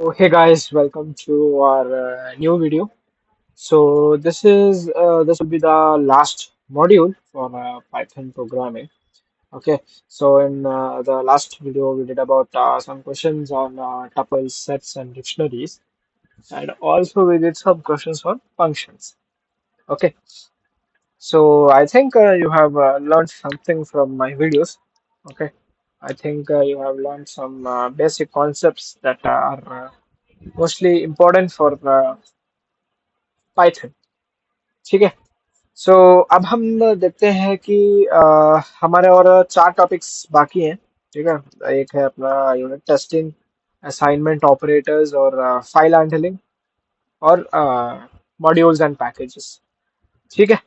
So, hey guys, welcome to our new video. So this will be the last module for Python programming. Okay, so in the last video we did about some questions on tuples, sets, and dictionaries, and also we did some questions on functions. Okay, so I think you have learned something from my videos. Okay, I think you have learned some basic concepts that are mostly important for Python. ठीक है। सो अब हम देखते हैं कि हमारे और चार टॉपिक्स बाकी हैं। ठीक है, एक है अपना यूनिट टेस्टिंग, असाइनमेंट ऑपरेटर्स और फाइल हैंडलिंग और मॉड्यूल्स एंड पैकेजेस। ठीक है,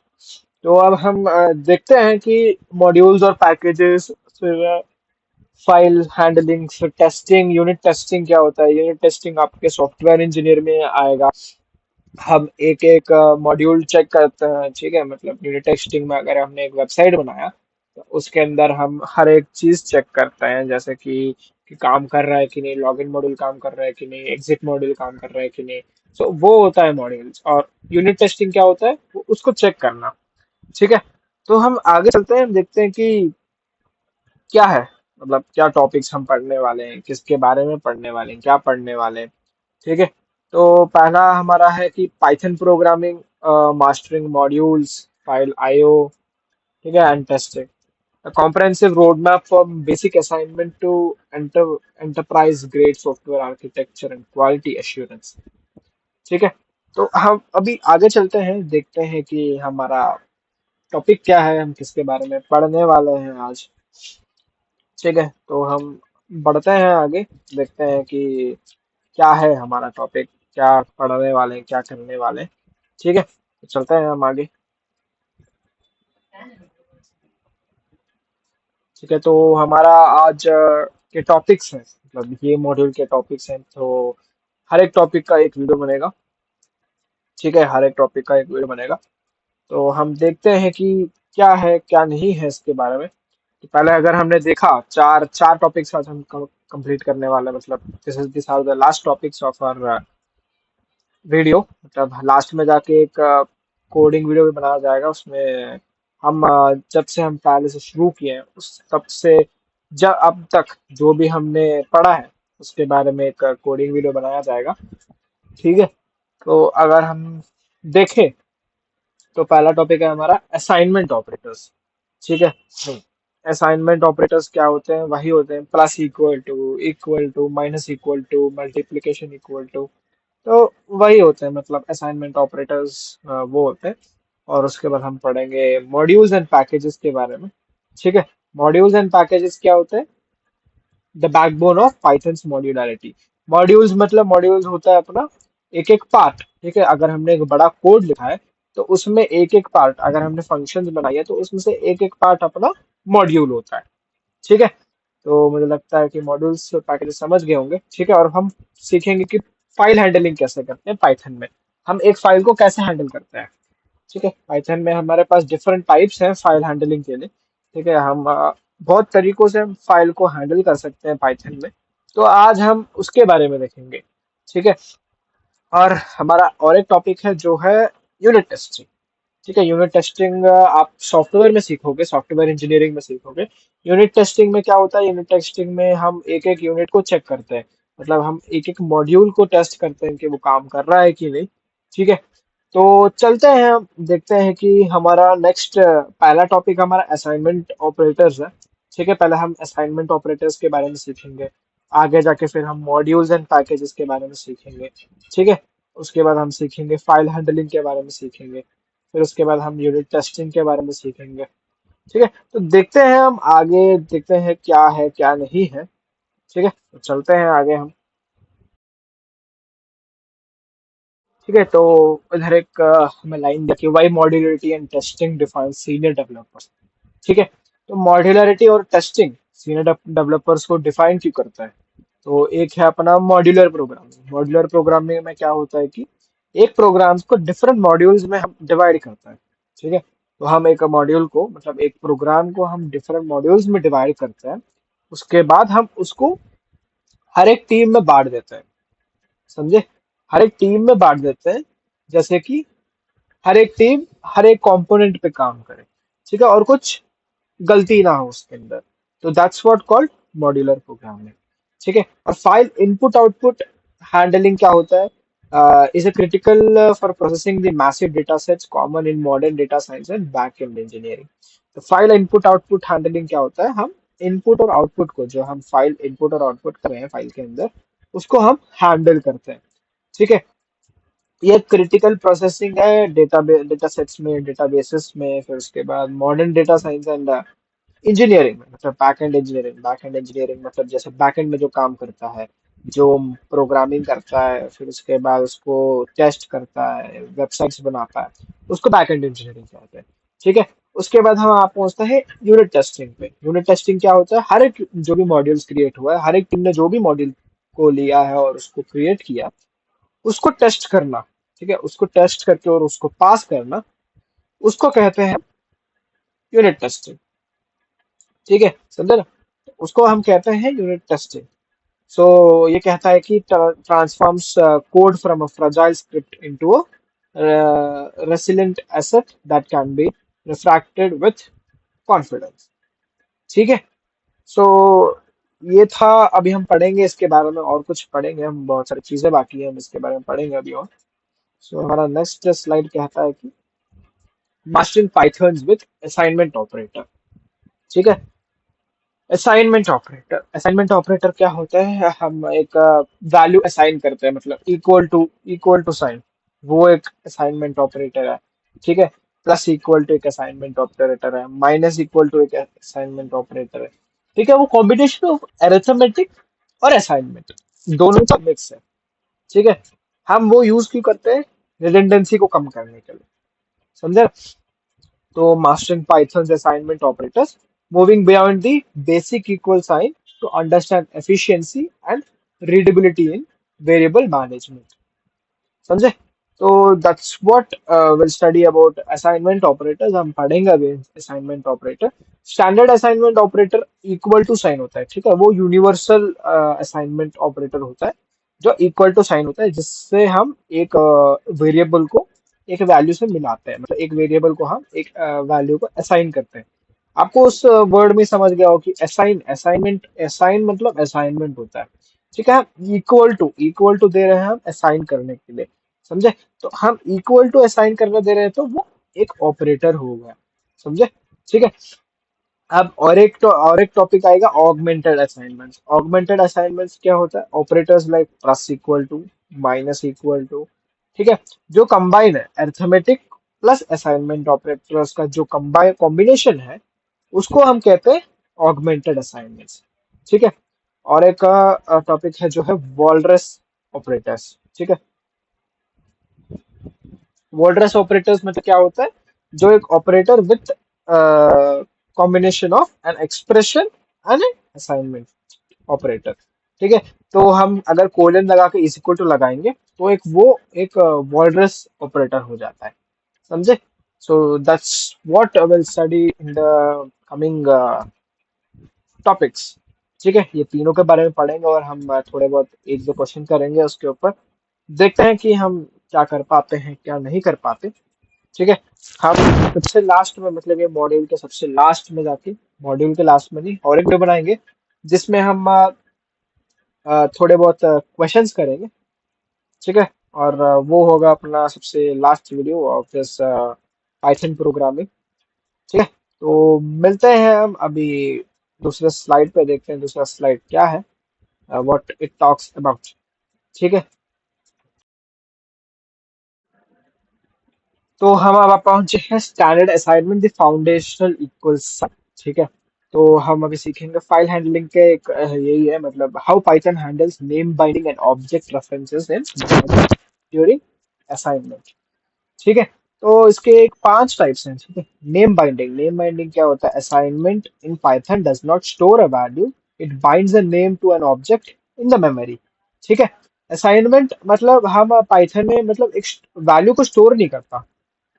तो अब हम देखते हैं कि मॉड्यूल्स और पैकेजेस, फिर फाइल हैंडलिंग, फिर टेस्टिंग, यूनिट टेस्टिंग क्या होता है। यूनिट टेस्टिंग आपके सॉफ्टवेयर इंजीनियर में आएगा। हम एक एक मॉड्यूल चेक करते हैं। ठीक है, मतलब यूनिट टेस्टिंग में अगर हमने एक वेबसाइट बनाया तो उसके अंदर हम हर एक चीज चेक करते हैं, जैसे कि काम कर रहा है कि नहीं, लॉगिन मॉड्यूल काम कर रहा है कि नहीं, एग्जिट मॉड्यूल काम कर रहा है कि नहीं। सो वो होता है मॉड्यूल्स। और यूनिट टेस्टिंग क्या होता है, वो उसको चेक करना। ठीक है, तो हम आगे चलते हैं, देखते हैं कि क्या है, मतलब क्या टॉपिक्स हम पढ़ने वाले हैं, किसके बारे में पढ़ने वाले हैं, क्या पढ़ने वाले हैं। ठीक है, तो पहला हमारा है कि Python programming, mastering modules, file IO. ठीक है, and testing, a comprehensive roadmap from basic assignment to enterprise grade software architecture and quality assurance। ठीक है, तो हम अभी आगे चलते हैं, देखते हैं कि हमारा टॉपिक क्या है, हम किसके बारे में पढ़ने वाले हैं आज। ठीक है, तो हम बढ़ते हैं आगे, देखते हैं कि क्या है हमारा टॉपिक, क्या पढ़ने वाले हैं, क्या करने वाले हैं। ठीक है, तो चलते हैं हम आगे। ठीक है, तो हमारा आज के टॉपिक्स हैं, मतलब ये मॉड्यूल के टॉपिक्स हैं। तो हर एक टॉपिक का एक वीडियो बनेगा। ठीक है, हर एक टॉपिक का एक वीडियो बनेगा। तो हम देखते हैं कि क्या है क्या नहीं है इसके बारे में। तो पहले अगर हमने देखा, चार चार टॉपिक्स आज हम कंप्लीट करने वाले हैं, मतलब this are the last topics of our video. मतलब लास्ट में जाके एक कोडिंग वीडियो भी बनाया जाएगा, उसमें हम जब से हम पहले से शुरू किए हैं उस तब से जब अब तक जो भी हमने पढ़ा है उसके बारे में एक कोडिंग वीडियो बनाया जाएगा। ठीक है, तो अगर हम देखें तो पहला टॉपिक है हमारा असाइनमेंट ऑपरेटर्स। ठीक है, असाइनमेंट ऑपरेटर्स क्या होते हैं, वही होते हैं plus equal to minus equal to multiplication equal to. तो वही होते हैं, मतलब असाइनमेंट ऑपरेटर्स वो होते हैं। और उसके बाद हम पढ़ेंगे मॉड्यूल्स एंड पैकेजेस के बारे में। ठीक है, मॉड्यूल्स एंड पैकेजेस क्या होते हैं, the backbone of pythons modularity. Modules मतलब मॉड्यूल्स होता है अपना एक एक पार्ट। ठीक है, अगर हमने एक बड़ा कोड लिखा है तो उसमें एक एक पार्ट, अगर हमने फंक्शंस बनाई है तो उसमें से एक एक पार्ट अपना मॉड्यूल होता है। ठीक है, तो मुझे लगता है कि मॉड्यूल्स पैकेज समझ गए होंगे। ठीक है, और हम सीखेंगे कि फाइल हैंडलिंग कैसे करते हैं पाइथन में, हम एक फाइल को कैसे हैंडल करते हैं। ठीक है, पाइथन में हमारे पास डिफरेंट टाइप्स हैं फाइल हैंडलिंग के लिए। ठीक है, हम बहुत तरीकों से हम फाइल को हैंडल कर सकते हैं पाइथन में। तो आज हम उसके बारे में देखेंगे। ठीक है, और हमारा और एक टॉपिक है जो है यूनिट टेस्टिंग। ठीक है, यूनिट टेस्टिंग आप सॉफ्टवेयर में सीखोगे, सॉफ्टवेयर इंजीनियरिंग में सीखोगे। यूनिट टेस्टिंग में क्या होता है, यूनिट टेस्टिंग में हम एक एक यूनिट को चेक करते हैं, मतलब हम एक एक मॉड्यूल को टेस्ट करते हैं कि वो काम कर रहा है कि नहीं। ठीक है, तो चलते हैं, हम देखते हैं कि हमारा नेक्स्ट पहला टॉपिक हमारा असाइनमेंट ऑपरेटर्स है। ठीक है, पहले हम असाइनमेंट ऑपरेटर्स के बारे में सीखेंगे, आगे जाके फिर हम मॉड्यूल्स एंड पैकेजेस के बारे में सीखेंगे। ठीक है, उसके बाद हम सीखेंगे फाइल हैंडलिंग के बारे में सीखेंगे, फिर उसके बाद हम यूनिट टेस्टिंग के बारे में सीखेंगे। ठीक है, तो देखते हैं हम आगे, देखते हैं क्या है क्या नहीं है। ठीक है, तो चलते हैं आगे हम। ठीक है, तो इधर एक हमें लाइन देखिए, why modularity and testing define senior developers. ठीक है, तो मॉड्यूलरिटी और टेस्टिंग सीनियर डेवलपर्स को डिफाइन क्यों करता है। तो एक है अपना मॉड्यूलर प्रोग्रामिंग। मॉड्यूलर प्रोग्रामिंग में क्या होता है कि एक प्रोग्राम को डिफरेंट मॉड्यूल्स में हम डिवाइड करता है। ठीक है, तो हम एक मॉड्यूल को, मतलब एक प्रोग्राम को हम डिफरेंट मॉड्यूल्स में डिवाइड करते हैं। उसके बाद हम उसको हर एक टीम में बांट देते हैं। समझे? हर एक टीम में बांट देते हैं, जैसे कि हर एक टीम हर एक कंपोनेंट पे काम करे, ठीक है, और कुछ गलती ना हो उसके अंदर। तो that's what called modular programming, ठीक है। और फाइल इनपुट आउटपुट हैंडलिंग क्या होता है? Is a critical for processing the massive data sets common in modern data science and back and engineering. तो फाइल इनपुट आउटपुट हैंडलिंग क्या होता है? हम इनपुट और आउटपुट को, जो हम फाइल इनपुट और आउटपुट कर रहे हैं फाइल के अंदर, उसको हम हैंडल करते हैं, ठीक है। ये क्रिटिकल प्रोसेसिंग है डेटा सेट्स में, डेटाबेसेस में, फिर उसके बाद modern data science and engineering में। मतलब बैक एंड इंजीनियरिंग मतलब जैसे बैक एंड में जो काम करता है, जो प्रोग्रामिंग करता है, फिर उसके बाद उसको टेस्ट करता है, वेबसाइट्स बनाता है, उसको बैक एंड इंजीनियरिंग कहते हैं, ठीक है। उसके बाद हम आप पहुंचते हैं यूनिट टेस्टिंग पे। यूनिट टेस्टिंग क्या होता है? हर एक जो भी मॉड्यूल्स क्रिएट हुआ है, हर एक टीम ने जो भी मॉड्यूल को लिया है और उसको क्रिएट किया, उसको टेस्ट करना, ठीक है, उसको टेस्ट करके और उसको पास करना, उसको कहते हैं यूनिट टेस्टिंग, ठीक है, समझे ना? उसको हम कहते हैं यूनिट टेस्टिंग। सो ये कहता है कि transforms code from a fragile script into a resilient asset that can be refracted with confidence, ठीक है। सो ये था। अभी हम पढ़ेंगे इसके बारे में, और कुछ पढ़ेंगे हम, बहुत सारी चीजें बाकी है, हम इसके बारे में पढ़ेंगे अभी और। सो हमारा नेक्स्ट स्लाइड कहता है कि mastering Python with assignment operator, ठीक है। असाइनमेंट ऑपरेटर क्या होता है? हम एक वैल्यू असाइन करते हैं, मतलब इक्वल टू साइन, वो एक असाइनमेंट ऑपरेटर है, ठीक है। प्लस इक्वल टू एक असाइनमेंट ऑपरेटर है, माइनस इक्वल टू एक असाइनमेंट ऑपरेटर है, ठीक है। वो कॉम्बिनेशन ऑफ अरिथमेटिक और असाइनमेंट, दोनों का मिक्स है, ठीक है। हम वो यूज क्यों करते हैं? रिडंडेंसी को कम करने के लिए, समझे? So mastering Python's assignment operators, moving beyond the basic equal sign to understand efficiency and readability in variable management. समझे? तो that's what will study about assignment operators. हम पढ़ेंगे अभी assignment operator. Standard assignment operator equal to sign होता है, ठीक है। वो यूनिवर्सल असाइनमेंट ऑपरेटर होता है, जो इक्वल टू साइन होता है, जिससे हम एक वेरिएबल को एक वैल्यू से मिलाते हैं, मतलब एक वेरिएबल को हम एक वैल्यू को असाइन करते हैं। आपको उस वर्ड में समझ गया हो कि असाइन मतलब असाइनमेंट होता है, ठीक है। इक्वल टू दे रहे हैं हम असाइन करने के लिए, समझे? तो हम इक्वल टू असाइन करने दे रहे हैं, तो वो एक ऑपरेटर होगा, समझे? ठीक है। अब और एक टॉपिक आएगा, ऑगमेंटेड असाइनमेंट्स। ऑगमेंटेड असाइनमेंट्स क्या होता है? Operators like plus equal to, minus equal to, ठीक है, जो कंबाइन है अरिथमेटिक प्लस असाइनमेंट ऑपरेटर्स का जो कंबाइन कॉम्बिनेशन है, उसको हम कहते हैं ऑगमेंटेड असाइनमेंट्स, ठीक है। और एक टॉपिक है जो है वॉलरस ऑपरेटर्स, ठीक है। वॉलरस ऑपरेटर्स मतलब क्या होता है? जो एक operator with combination of an expression and an assignment operator, ठीक है। तो हम अगर कोलन लगा के इज इक्वल टू लगाएंगे, तो एक वॉलरस ऑपरेटर हो जाता है, समझे? सो that's what I will study in the coming topics, ठीक है। ये तीनों के बारे में पढ़ेंगे और हम थोड़े बहुत एक दो क्वेश्चन करेंगे उसके ऊपर, देखते हैं कि हम क्या कर पाते हैं क्या नहीं कर पाते, ठीक है। हम सबसे लास्ट में, मतलब ये मॉड्यूल के सबसे लास्ट में जाके, मॉड्यूल के लास्ट में नहीं, और एक वीडियो बनाएंगे जिसमें हम थोड़े बहुत क्वेश्चंस करेंगे, ठीक है। और वो होगा अपना सबसे last video of this Python programming, ठीक है। तो मिलते हैं हम अभी दूसरे स्लाइड पे, देखते हैं दूसरा स्लाइड क्या है, व्हाट इट टॉक्स अबाउट, ठीक है। तो हम अब पहुंचे हैं standard assignment the foundational equal sign, ठीक है। तो हम अभी सीखेंगे फाइल हैंडलिंग के एक यही है, मतलब how Python handles name binding and object references in during assignment, ठीक है। तो इसके एक 5 टाइप्स हैं, ठीक है। नेम बाइंडिंग क्या होता है? Assignment in Python does not store a value, it binds a name to an object in the memory, ठीक है। असाइनमेंट मतलब हम पाइथन में मतलब एक वैल्यू को स्टोर नहीं करता,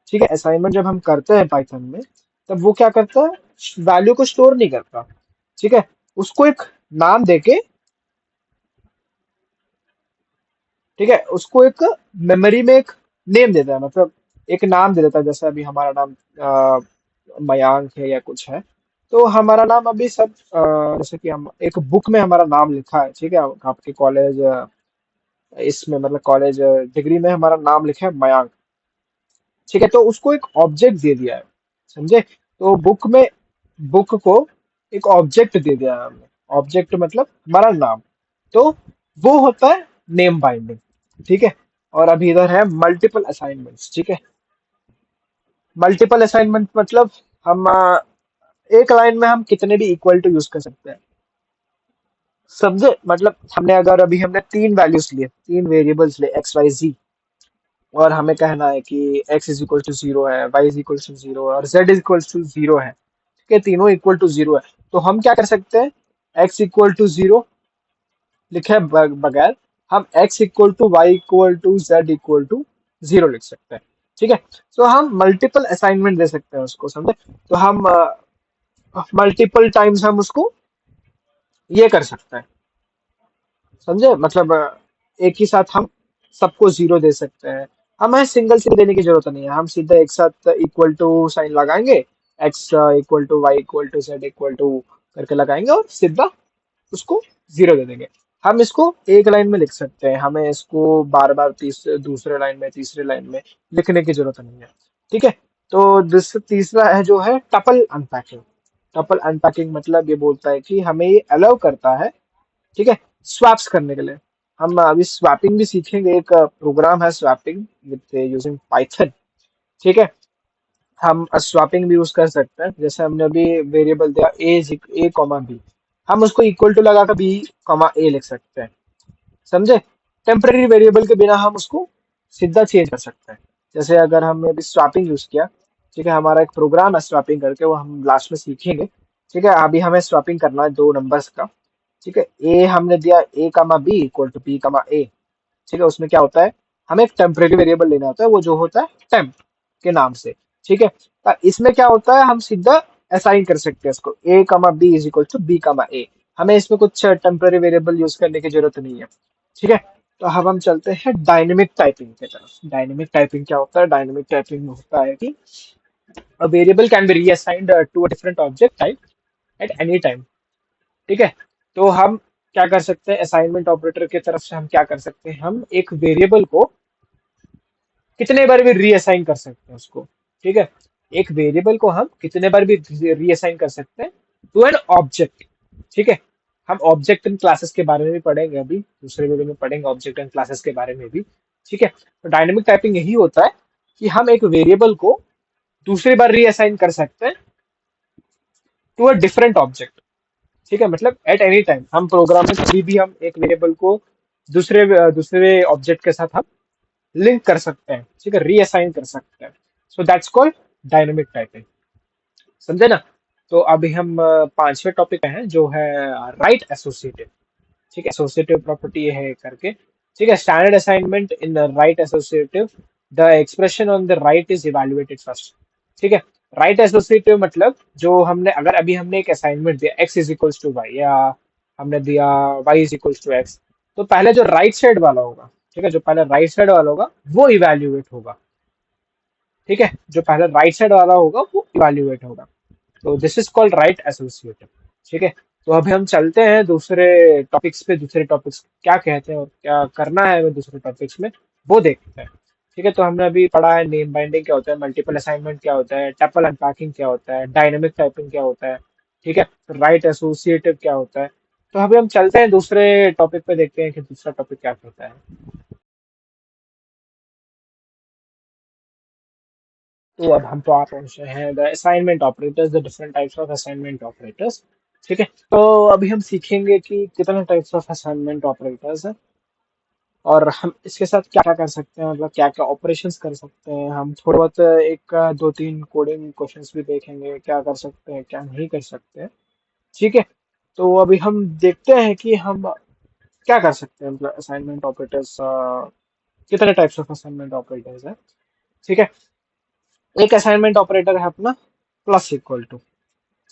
ठीक है। असाइनमेंट जब हम करते हैं पाइथन में, तब वो क्या करता है? वैल्यू को स्टोर नहीं करता, ठीक है। उसको एक नाम देके ठीक है, उसको एक मेमोरी में एक नेम देता है, मतलब एक नाम दे देता है। जैसे अभी हमारा नाम मयांक है या कुछ है, तो हमारा नाम अभी सब जैसे कि हम एक बुक में हमारा नाम लिखा है, ठीक है, आपके कॉलेज इसमें मतलब कॉलेज डिग्री में हमारा नाम लिखा है मयांक, ठीक है, तो उसको एक ऑब्जेक्ट दे दिया है, समझे। तो बुक को एक ऑब्जेक्ट दे दिया है हमने। ऑब्जेक्ट मतलब हमारा नाम, तो वो होता है नेम बाइंडिंग, ठीक है। और अभी इधर है मल्टीपल असाइनमेंट्स, ठीक है। मल्टीपल असाइनमेंट मतलब हम एक लाइन में हम कितने भी इक्वल टू यूज कर सकते हैं, समझे। मतलब हमने अगर अभी हमने तीन वैल्यूज लिए, तीन वेरिएबल्स लिए एक्स वाई जी, और हमें कहना है कि x is equal to zero है, y is equal to zero है और z is equal to zero है, ठीक है, तीनों इक्वल टू जीरो है। तो हम क्या कर सकते हैं, x इक्वल टू जीरो लिखे बगैर हम x equal to Y equal to Z equal to zero लिख सकते हैं, ठीक है। तो हम मल्टीपल असाइनमेंट दे सकते हैं उसको, समझे। तो हम मल्टीपल टाइम्स हम उसको ये कर सकते हैं, समझे। मतलब एक ही साथ हम सबको जीरो दे सकते हैं। हमें सिंगल से देने की जरूरत नहीं है, हम सीधा एक साथ इक्वल टू साइन लगाएंगे, X equal to Y equal to Z equal to करके लगाएंगे और सीधा उसको जीरो दे देंगे। हम इसको एक लाइन में लिख सकते हैं, हमें इसको बार बार दूसरे लाइन में तीसरे लाइन में लिखने की जरूरत नहीं है, ठीक है। तो तीसरा है जो है टपल अनपैकिंग। टपल अनपैकिंग मतलब ये बोलता है कि हमें ये अलाउ करता है, ठीक है, स्वैप्स करने के लिए। हम अभी स्वैपिंग भी सीखेंगे, एक प्रोग्राम है स्वैपिंग विद यूजिंग पाइथन, ठीक है। हम स्वैपिंग भी यूज कर सकते हैं, जैसे हमने अभी वेरिएबल दिया ए कॉमा बी, हम उसको इक्वल टू लगाकर बी कॉमा ए लिख सकते हैं, समझे। टेम्पररी वेरिएबल के बिना हम उसको सीधा चेंज कर सकते हैं। जैसे अगर हमने अभी स्वैपिंग यूज किया, ठीक है, हमारा एक प्रोग्राम है स्वैपिंग करके, वो हम लास्ट में सीखेंगे, ठीक है। अभी हमें स्वैपिंग करना है दो नंबर्स का, ठीक है। ए हमने दिया ए comma B equal to B comma ए, ठीक है। उसमें क्या होता है, हमें एक टेम्परेरी वेरिएबल लेना होता है, वो जो होता है टेम्प के नाम से, ठीक है। तो इसमें क्या होता है, हम सीधा असाइन कर सकते हैं इसको A comma B is equal to B comma A. हमें इसमें कुछ टेम्परेरी वेरिएबल यूज करने की जरूरत नहीं है, ठीक है। तो अब हम चलते हैं डायनेमिक टाइपिंग की तरफ। डायनेमिक टाइपिंग क्या होता है, डायनेमिक टाइपिंग में होता है कि a variable can be reassigned to a different object type at any time, ठीक है। तो हम क्या कर सकते हैं, असाइनमेंट ऑपरेटर की तरफ से हम क्या कर सकते हैं, हम एक वेरिएबल को कितने बार भी रीअसाइन कर सकते हैं उसको, ठीक है। एक वेरिएबल को हम कितने बार भी रीअसाइन कर सकते हैं टू एन ऑब्जेक्ट, ठीक है। हम ऑब्जेक्ट एंड क्लासेस के बारे में भी पढ़ेंगे, अभी दूसरे वीडियो में पढ़ेंगे ऑब्जेक्ट एंड क्लासेस के बारे में भी, ठीक है। तो डायनेमिक टाइपिंग यही होता है कि हम एक वेरिएबल को दूसरी बार रीअसाइन कर सकते हैं टू अ डिफरेंट ऑब्जेक्ट, ठीक है। मतलब एट एनी टाइम हम प्रोग्राम में कभी भी हम एक वेरिएबल को दूसरे ऑब्जेक्ट के साथ हम लिंक कर सकते हैं, ठीक है, रीअसाइन कर सकते हैं। सो दैट्स कॉल्ड डायनेमिक टाइपिंग, समझे ना। तो अभी हम पांचवें टॉपिक पे हैं जो है राइट एसोसिएटिव, ठीक है। एसोसिएटिव प्रॉपर्टी है करके, ठीक है। Standard assignment in right associative, the expression on the right is evaluated first, ठीक है। राइट एसोसिएटिव मतलब जो हमने अगर अभी हमने एक असाइनमेंट दिया x is equals to Y, या हमने दिया y is equals to X, तो पहले जो राइट साइड वाला होगा, ठीक है, जो पहले राइट साइड वाला होगा वो इवैल्यूएट होगा, ठीक है। जो पहले राइट साइड वाला होगा वो इवैल्यूएट होगा। तो this is called right associative, ठीक है। तो अभी हम चलते हैं दूसरे टॉपिक्स पे, दूसरे टॉपिक्स क्या कहते हैं और क्या करना है हमें दूसरे टॉपिक्स में, वो देखते हैं, ठीक है। तो हमने अभी पढ़ा है नेम बाइंडिंग क्या होता है, मल्टीपल असाइनमेंट क्या होता है, टपल अनपैकिंग क्या होता है, डायनेमिक टाइपिंग क्या होता है, ठीक है, राइट एसोसिएटिव क्या होता है। तो अभी हम चलते हैं दूसरे टॉपिक पे, देखते हैं कि दूसरा टॉपिक क्या कहता है। तो अब हम तो आ पहुंचे हैं the assignment operators, the different types of assignment operators, ठीक है। तो अभी हम सीखेंगे कि कितने टाइप्स ऑफ असाइनमेंट ऑपरेटर्स हैं और हम इसके साथ क्या क्या कर सकते हैं, मतलब क्या क्या ऑपरेशंस कर सकते हैं। हम थोड़ा बहुत एक दो तीन कोडिंग क्वेश्चंस भी देखेंगे, क्या कर सकते हैं क्या नहीं कर सकते हैं, ठीक है। तो अभी हम देखते हैं कि हम क्या कर सकते हैं, मतलब असाइनमेंट ऑपरेटर्स कितने टाइप्स ऑफ असाइनमेंट ऑपरेटर्स हैं, ठीक है। एक असाइनमेंट ऑपरेटर है अपना प्लस इक्वल टू,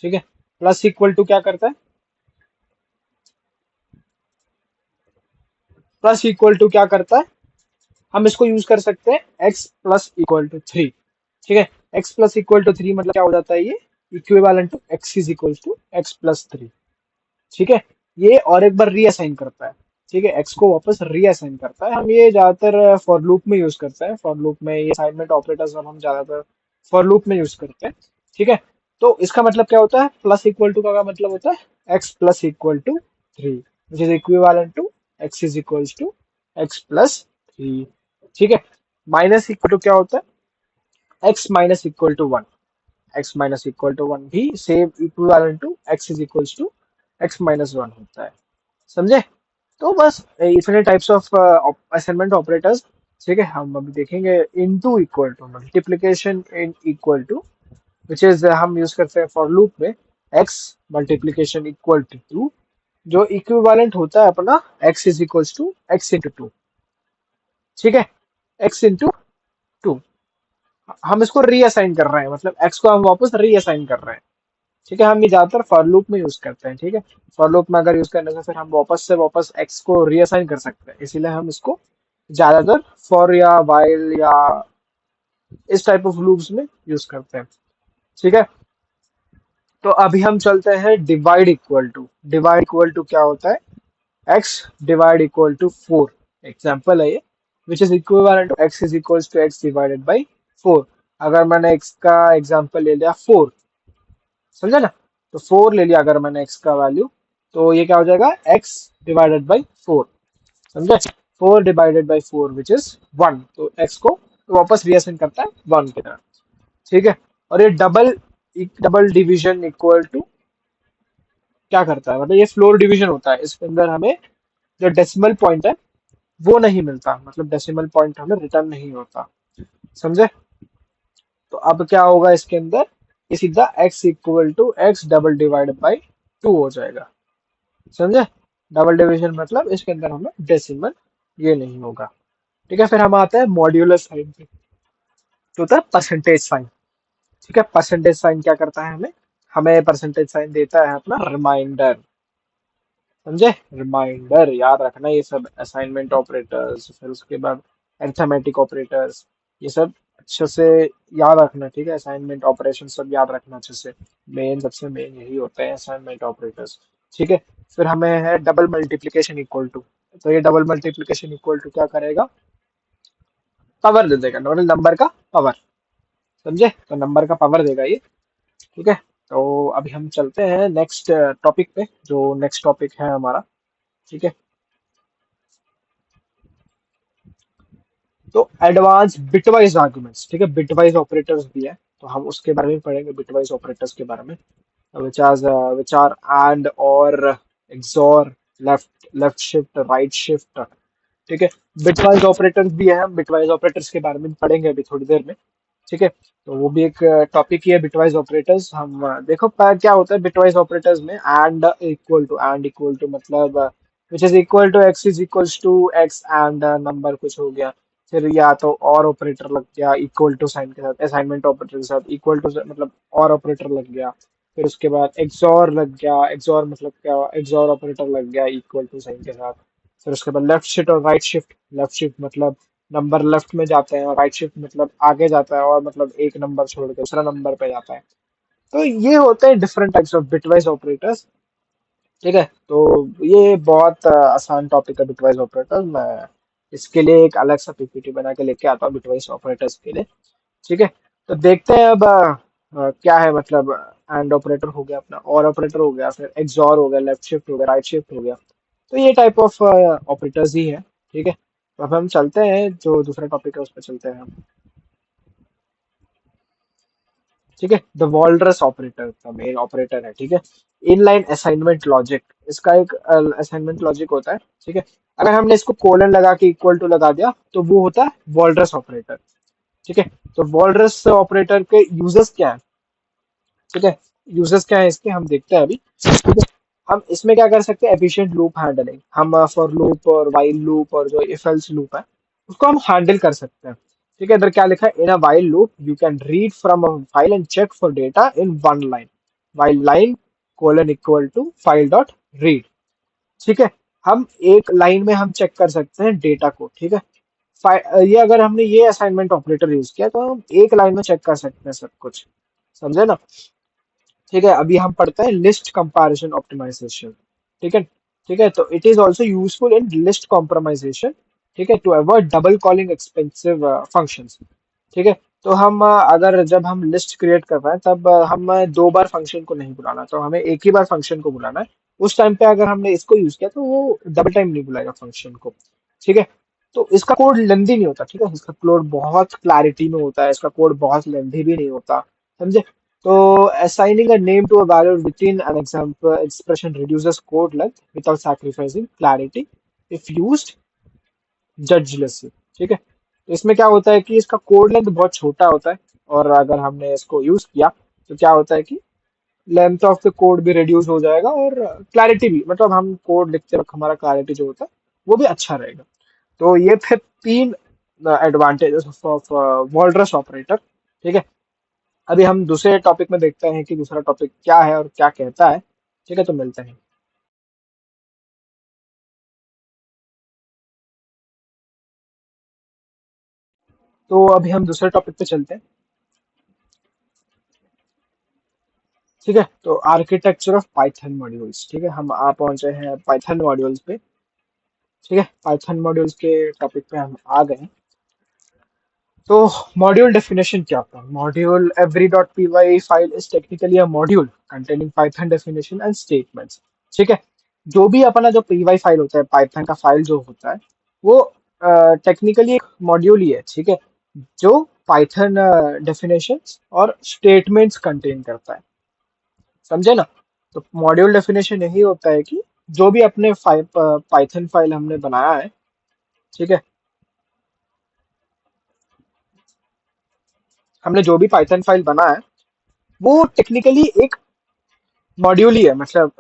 ठीक है। प्लस इक्वल टू क्या करता है, प्लस इक्वल टू क्या करता है, हम इसको यूज कर सकते हैं x plus equal to three. ठीक है, x plus equal to three मतलब क्या हो जाता है, ये equivalent to x is equal to x plus three. ठीक है, ये और एक बार रीअसाइन करता है। ठीक है, एक्स को वापस रीअसाइन करता है। हम ये ज्यादातर फॉर लूप में यूज करते हैं। फॉर लूप में ये असाइनमेंट ऑपरेटर्स हम ज्यादातर फॉर लूप में यूज करते हैं। ठीक है, तो इसका मतलब क्या होता है, प्लस इक्वल टू का मतलब होता है x plus equal to three which is equivalent to x is equal to x plus three. ठीक है, माइनस इक्वल टू क्या होता है, x minus equal to one. X minus equal to one भी same equivalent to x is equal to x minus one होता है। समझे? तो बस इतने टाइप्स ऑफ असाइनमेंट ऑपरेटर्स। ठीक है, हम अभी देखेंगे into equal to, multiplication in equal to which is हम यूज करते हैं फॉर लूप में। X multiplication equal to two, जो इक्विवेलेंट होता है अपना X is equal to X into two. ठीक है, एक्स इंटू टू, हम इसको रीअसाइन कर रहे हैं, मतलब एक्स को हम वापस रीअसाइन कर रहे हैं। ठीक है, हम ये ज्यादातर फॉर लूप में यूज करते हैं। ठीक है, फॉर लूप में अगर यूज करने से फिर हम वापस से वापस एक्स को रीअसाइन कर सकते हैं, इसीलिए हम इसको ज्यादातर फॉर या वाइल या इस टाइप ऑफ लूप्स में यूज करते हैं। ठीक है, तो अभी हम चलते हैं divide equal to. Divide equal to क्या होता है, x divide equal to four. Example है ये, which is equivalent to x is equal to x divided by four. अगर मैंने एक्स का एग्जाम्पल ले लिया फोर, समझा ना, तो फोर ले लिया अगर मैंने एक्स का वैल्यू, तो ये क्या हो जाएगा, एक्स डिवाइडेड बाई फोर। समझे, four divided by four which is one, तो एक्स को वापस रिएक्शन करता है वन की तरह। ठीक है, और ये double double division equal to क्या करता है, मतलब ये फ्लोर डिवीजन होता है, इसके अंदर हमें जो डेसिमल पॉइंट है वो नहीं मिलता, मतलब डेसिमल पॉइंट हमें रिटर्न नहीं होता। समझे, तो अब क्या होगा इसके अंदर, ये सीधा x equal to x double divide by two हो जाएगा। समझे, डबल डिवीजन मतलब इसके अंदर हमें डेसिमल ये नहीं होगा। ठीक है, फिर हम आते हैं मॉड्यूलर साइन पे, तो होता है परसेंटेज साइन। ठीक है, परसेंटेज साइन क्या करता है, हमें हमें परसेंटेज साइन देता है अपना रिमाइंडर। समझे, रिमाइंडर याद रखना, ये सब असाइनमेंट ऑपरेटर्स, फिर उसके बाद अरिथमेटिक ऑपरेटर्स, ये सब अच्छे से याद रखना। ठीक है, असाइनमेंट ऑपरेशन सब याद रखना अच्छे से, मेन सबसे मेन यही होते हैं असाइनमेंट ऑपरेटर्स। ठीक है, फिर हमें है डबल मल्टीप्लीकेशन इक्वल टू। तो ये डबल मल्टीप्लीकेशन इक्वल टू क्या करेगा, पावर दे देगा, मतलब नंबर का पावर। समझे, तो नंबर का पावर देगा ये। ठीक है, तो अभी हम चलते हैं नेक्स्ट टॉपिक पे, जो नेक्स्ट टॉपिक है हमारा। ठीक है, तो एडवांस बिटवाइज आर्गुमेंट्स। ठीक है, बिटवाइज ऑपरेटर्स भी है, तो हम उसके बारे में पढ़ेंगे, बिटवाइज ऑपरेटर्स के बारे में, which are and or XOR, left shift right shift. ठीक है, बिटवाइज ऑपरेटर्स भी है, हम बिटवाइज ऑपरेटर्स के बारे में पढ़ेंगे अभी थोड़ी देर में। ठीक है, तो वो भी एक टॉपिक ही है बिटवाइज ऑपरेटर्स। हम देखो क्या होता है बिटवाइज ऑपरेटर्स में, एंड इक्वल टू मतलब which is equal to x is equal to x and number कुछ हो गया। फिर या तो और ऑपरेटर लग गया इक्वल टू साइन के साथ, असाइनमेंट ऑपरेटर के साथ इक्वल टू मतलब और ऑपरेटर लग गया। फिर उसके बाद एक्सॉर लग गया, एक्सॉर मतलब क्या, एक्सॉर ऑपरेटर लग गया इक्वल टू साइन के साथ। फिर उसके बाद लेफ्ट शिफ्ट और राइट शिफ्ट। लेफ्ट शिफ्ट मतलब नंबर लेफ्ट में जाते हैं, और राइट शिफ्ट मतलब आगे जाता है और मतलब एक नंबर छोड़ के दूसरा नंबर पे जाता है। तो ये होते हैं different types of bitwise operators. ठीक है, तो ये बहुत आसान टॉपिक है बिटवाइज ऑपरेटर्स। मैं इसके लिए एक अलग सा पीपीटी बना के लेके आता हूँ बिटवाइज ऑपरेटर्स के लिए। ठीक है, तो देखते हैं अब क्या है, मतलब एंड ऑपरेटर हो गया अपना, और ऑपरेटर हो गया, फिर एक्सऑर हो गया, लेफ्ट शिफ्ट हो गया, राइट शिफ्ट हो गया। तो ये टाइप ऑफ ऑपरेटर्स ही है। ठीक है, तो अब हम चलते हैं जो दूसरा टॉपिक है उस पर चलते हैं हम। ठीक है, द वॉल्ड्रस ऑपरेटर का मेन ऑपरेटर है। ठीक है, इनलाइन असाइनमेंट लॉजिक, इसका एक असाइनमेंट लॉजिक होता है। ठीक है, अगर हमने इसको कोलन लगा के इक्वल टू लगा दिया तो वो होता है वॉल्ड्रस ऑपरेटर। ठीक है, तो वॉल्ड्रस ऑपरेटर के यूजर्स क्या है। ठीक है, यूजर्स क्या है इसके, हम देखते हैं अभी। ठीक है, हम इसमें क्या कर सकते हैं, एफिशिएंट लूप हैंडलिंग। हम फॉर लूप और वाइल लूप और जो इफ एल्स लूप है उसको हम हैंडल कर सकते हैं। ठीक है, इधर क्या लिखा है, in a while loop you can read from a file and check for data in one line, while line colon equal to file dot read. ठीक है, हम एक लाइन में हम चेक कर सकते हैं डेटा को। ठीक है, ये अगर हमने ये असाइनमेंट ऑपरेटर यूज किया तो हम एक लाइन में चेक कर सकते हैं सब कुछ, समझे ना। ठीक है, अभी हम पढ़ते हैं लिस्ट कंपैरिजन ऑप्टिमाइजेशन। ठीक है। ठीक है, तो it is also useful in list compromisation. ठीक है, to avoid double calling expensive functions. ठीक है, तो हम अगर जब हम लिस्ट क्रिएट कर रहे हैं तब हम दो बार फंक्शन को नहीं बुलाना, तो हमें एक ही बार फंक्शन को बुलाना है। उस टाइम पे अगर हमने इसको यूज किया तो वो डबल टाइम नहीं बुलाएगा फंक्शन को। ठीक है, तो इसका कोड लेंदी नहीं होता। ठीक है, इसका कोड बहुत क्लैरिटी में होता है, इसका कोड बहुत लेंदी भी नहीं होता, समझे। तो assigning a name to a value within an example expression reduces code length without sacrificing clarity if used जजलेसली। ठीक है, तो इसमें क्या होता है कि इसका कोड लेंथ बहुत छोटा होता है, और अगर हमने इसको यूज किया तो क्या होता है कि लेंथ ऑफ द कोड भी रिड्यूस हो जाएगा, और क्लैरिटी भी, मतलब हम कोड लिखते वक्त हमारा क्लैरिटी जो होता है वो भी अच्छा रहेगा। तो ये थे तीन एडवांटेजेस ऑफ वॉल्रस ऑपरेटर। ठीक है, अभी हम दूसरे टॉपिक में देखते हैं कि दूसरा टॉपिक क्या है और क्या कहता है। ठीक है, तो मिलते हैं। तो अभी हम दूसरे टॉपिक पे चलते हैं। ठीक है, तो आर्किटेक्चर ऑफ पाइथन मॉड्यूल्स। ठीक है, हम आ पहुंचे हैं पाइथन मॉड्यूल्स पे। ठीक है, पाइथन मॉड्यूल्स के टॉपिक पे हम आ गए हैं। तो मॉड्यूल डेफिनेशन क्या होता है? Module every dot p y file is technically a module containing Python definition and statements. ठीक है, जो भी अपना जो पी वाई फाइल होता है, पाइथन का फाइल जो होता है, वो टेक्निकली एक मॉड्यूल ही है। ठीक है, जो पाइथन डेफिनेशंस और स्टेटमेंट्स कंटेन करता है, समझे ना। तो मॉड्यूल डेफिनेशन यही होता है कि जो भी अपने फाइल पाइथन फाइल हमने बनाया है, ठीक है, हमने जो भी पाइथन फाइल बना है वो टेक्निकली एक मॉड्यूल ही है, मतलब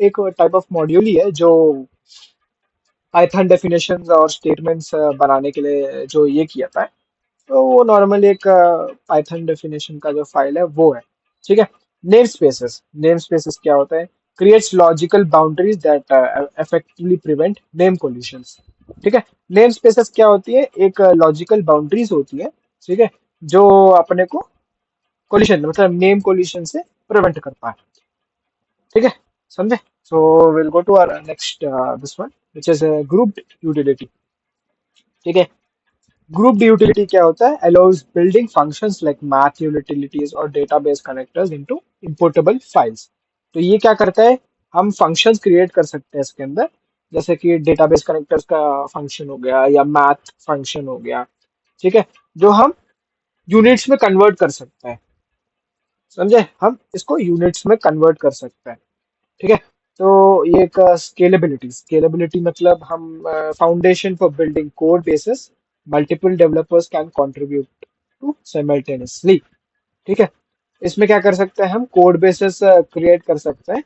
एक टाइप ऑफ मॉड्यूल ही है जो पाइथन डेफिनेशंस और स्टेटमेंट्स बनाने के लिए जो ये किया था। तो वो नॉर्मली एक पाइथन डेफिनेशन का जो फाइल है वो है। ठीक है, नेम स्पेसेस क्या होता है? Creates logical boundaries that effectively prevent name collisions. ठीक है, नेम स्पेसेस क्या होती है? एक लॉजिकल बाउंड्रीज होती है, ठीक है, जो अपने को कोलिशन, मतलब नेम कोलिशन से प्रिवेंट करता है। ठीक है, समझे। So will go to our next this one which is grouped utility. ठीक है, ग्रुप यूटिलिटी क्या होता है? Allows building functions like math utilities और database connectors into importable files. तो ये क्या करता है? हम फंक्शंस क्रिएट कर सकते हैं इसके अंदर, जैसे कि डेटाबेस कनेक्टर्स का फंक्शन हो गया या मैथ फंक्शन हो गया। ठीक है, जो हम यूनिट्स में कन्वर्ट कर सकते हैं, समझे। हम इसको यूनिट्स में कन्वर्ट कर सकते हैं। ठीक है, तो ये एक स्केलेबिलिटी मतलब हम foundation for building code basis multiple developers can contribute to simultaneously. ठीक है, इसमें क्या कर सकते हैं? हम कोड बेसिस क्रिएट कर सकते हैं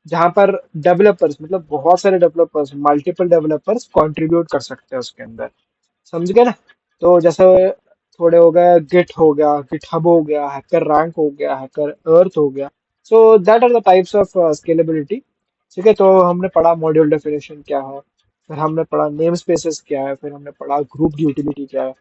जहां पर डेवलपर्स, मतलब बहुत सारे डेवलपर्स, मल्टीपल डेवलपर्स कंट्रीब्यूट कर सकते हैं उसके अंदर, समझ गए ना। तो जैसे थोड़े हो गए, गिट हो गया, गिटहब हो गया, हैकर रैंक हो गया, हैकर अर्थ हो गया। So that are the types of scalability. ठीक है, तो हमने पढ़ा मॉड्यूल डेफिनेशन क्या है, फिर हमने पढ़ा नेम स्पेसेस क्या है, फिर हमने पढ़ा ग्रुप यूटिलिटी क्या है।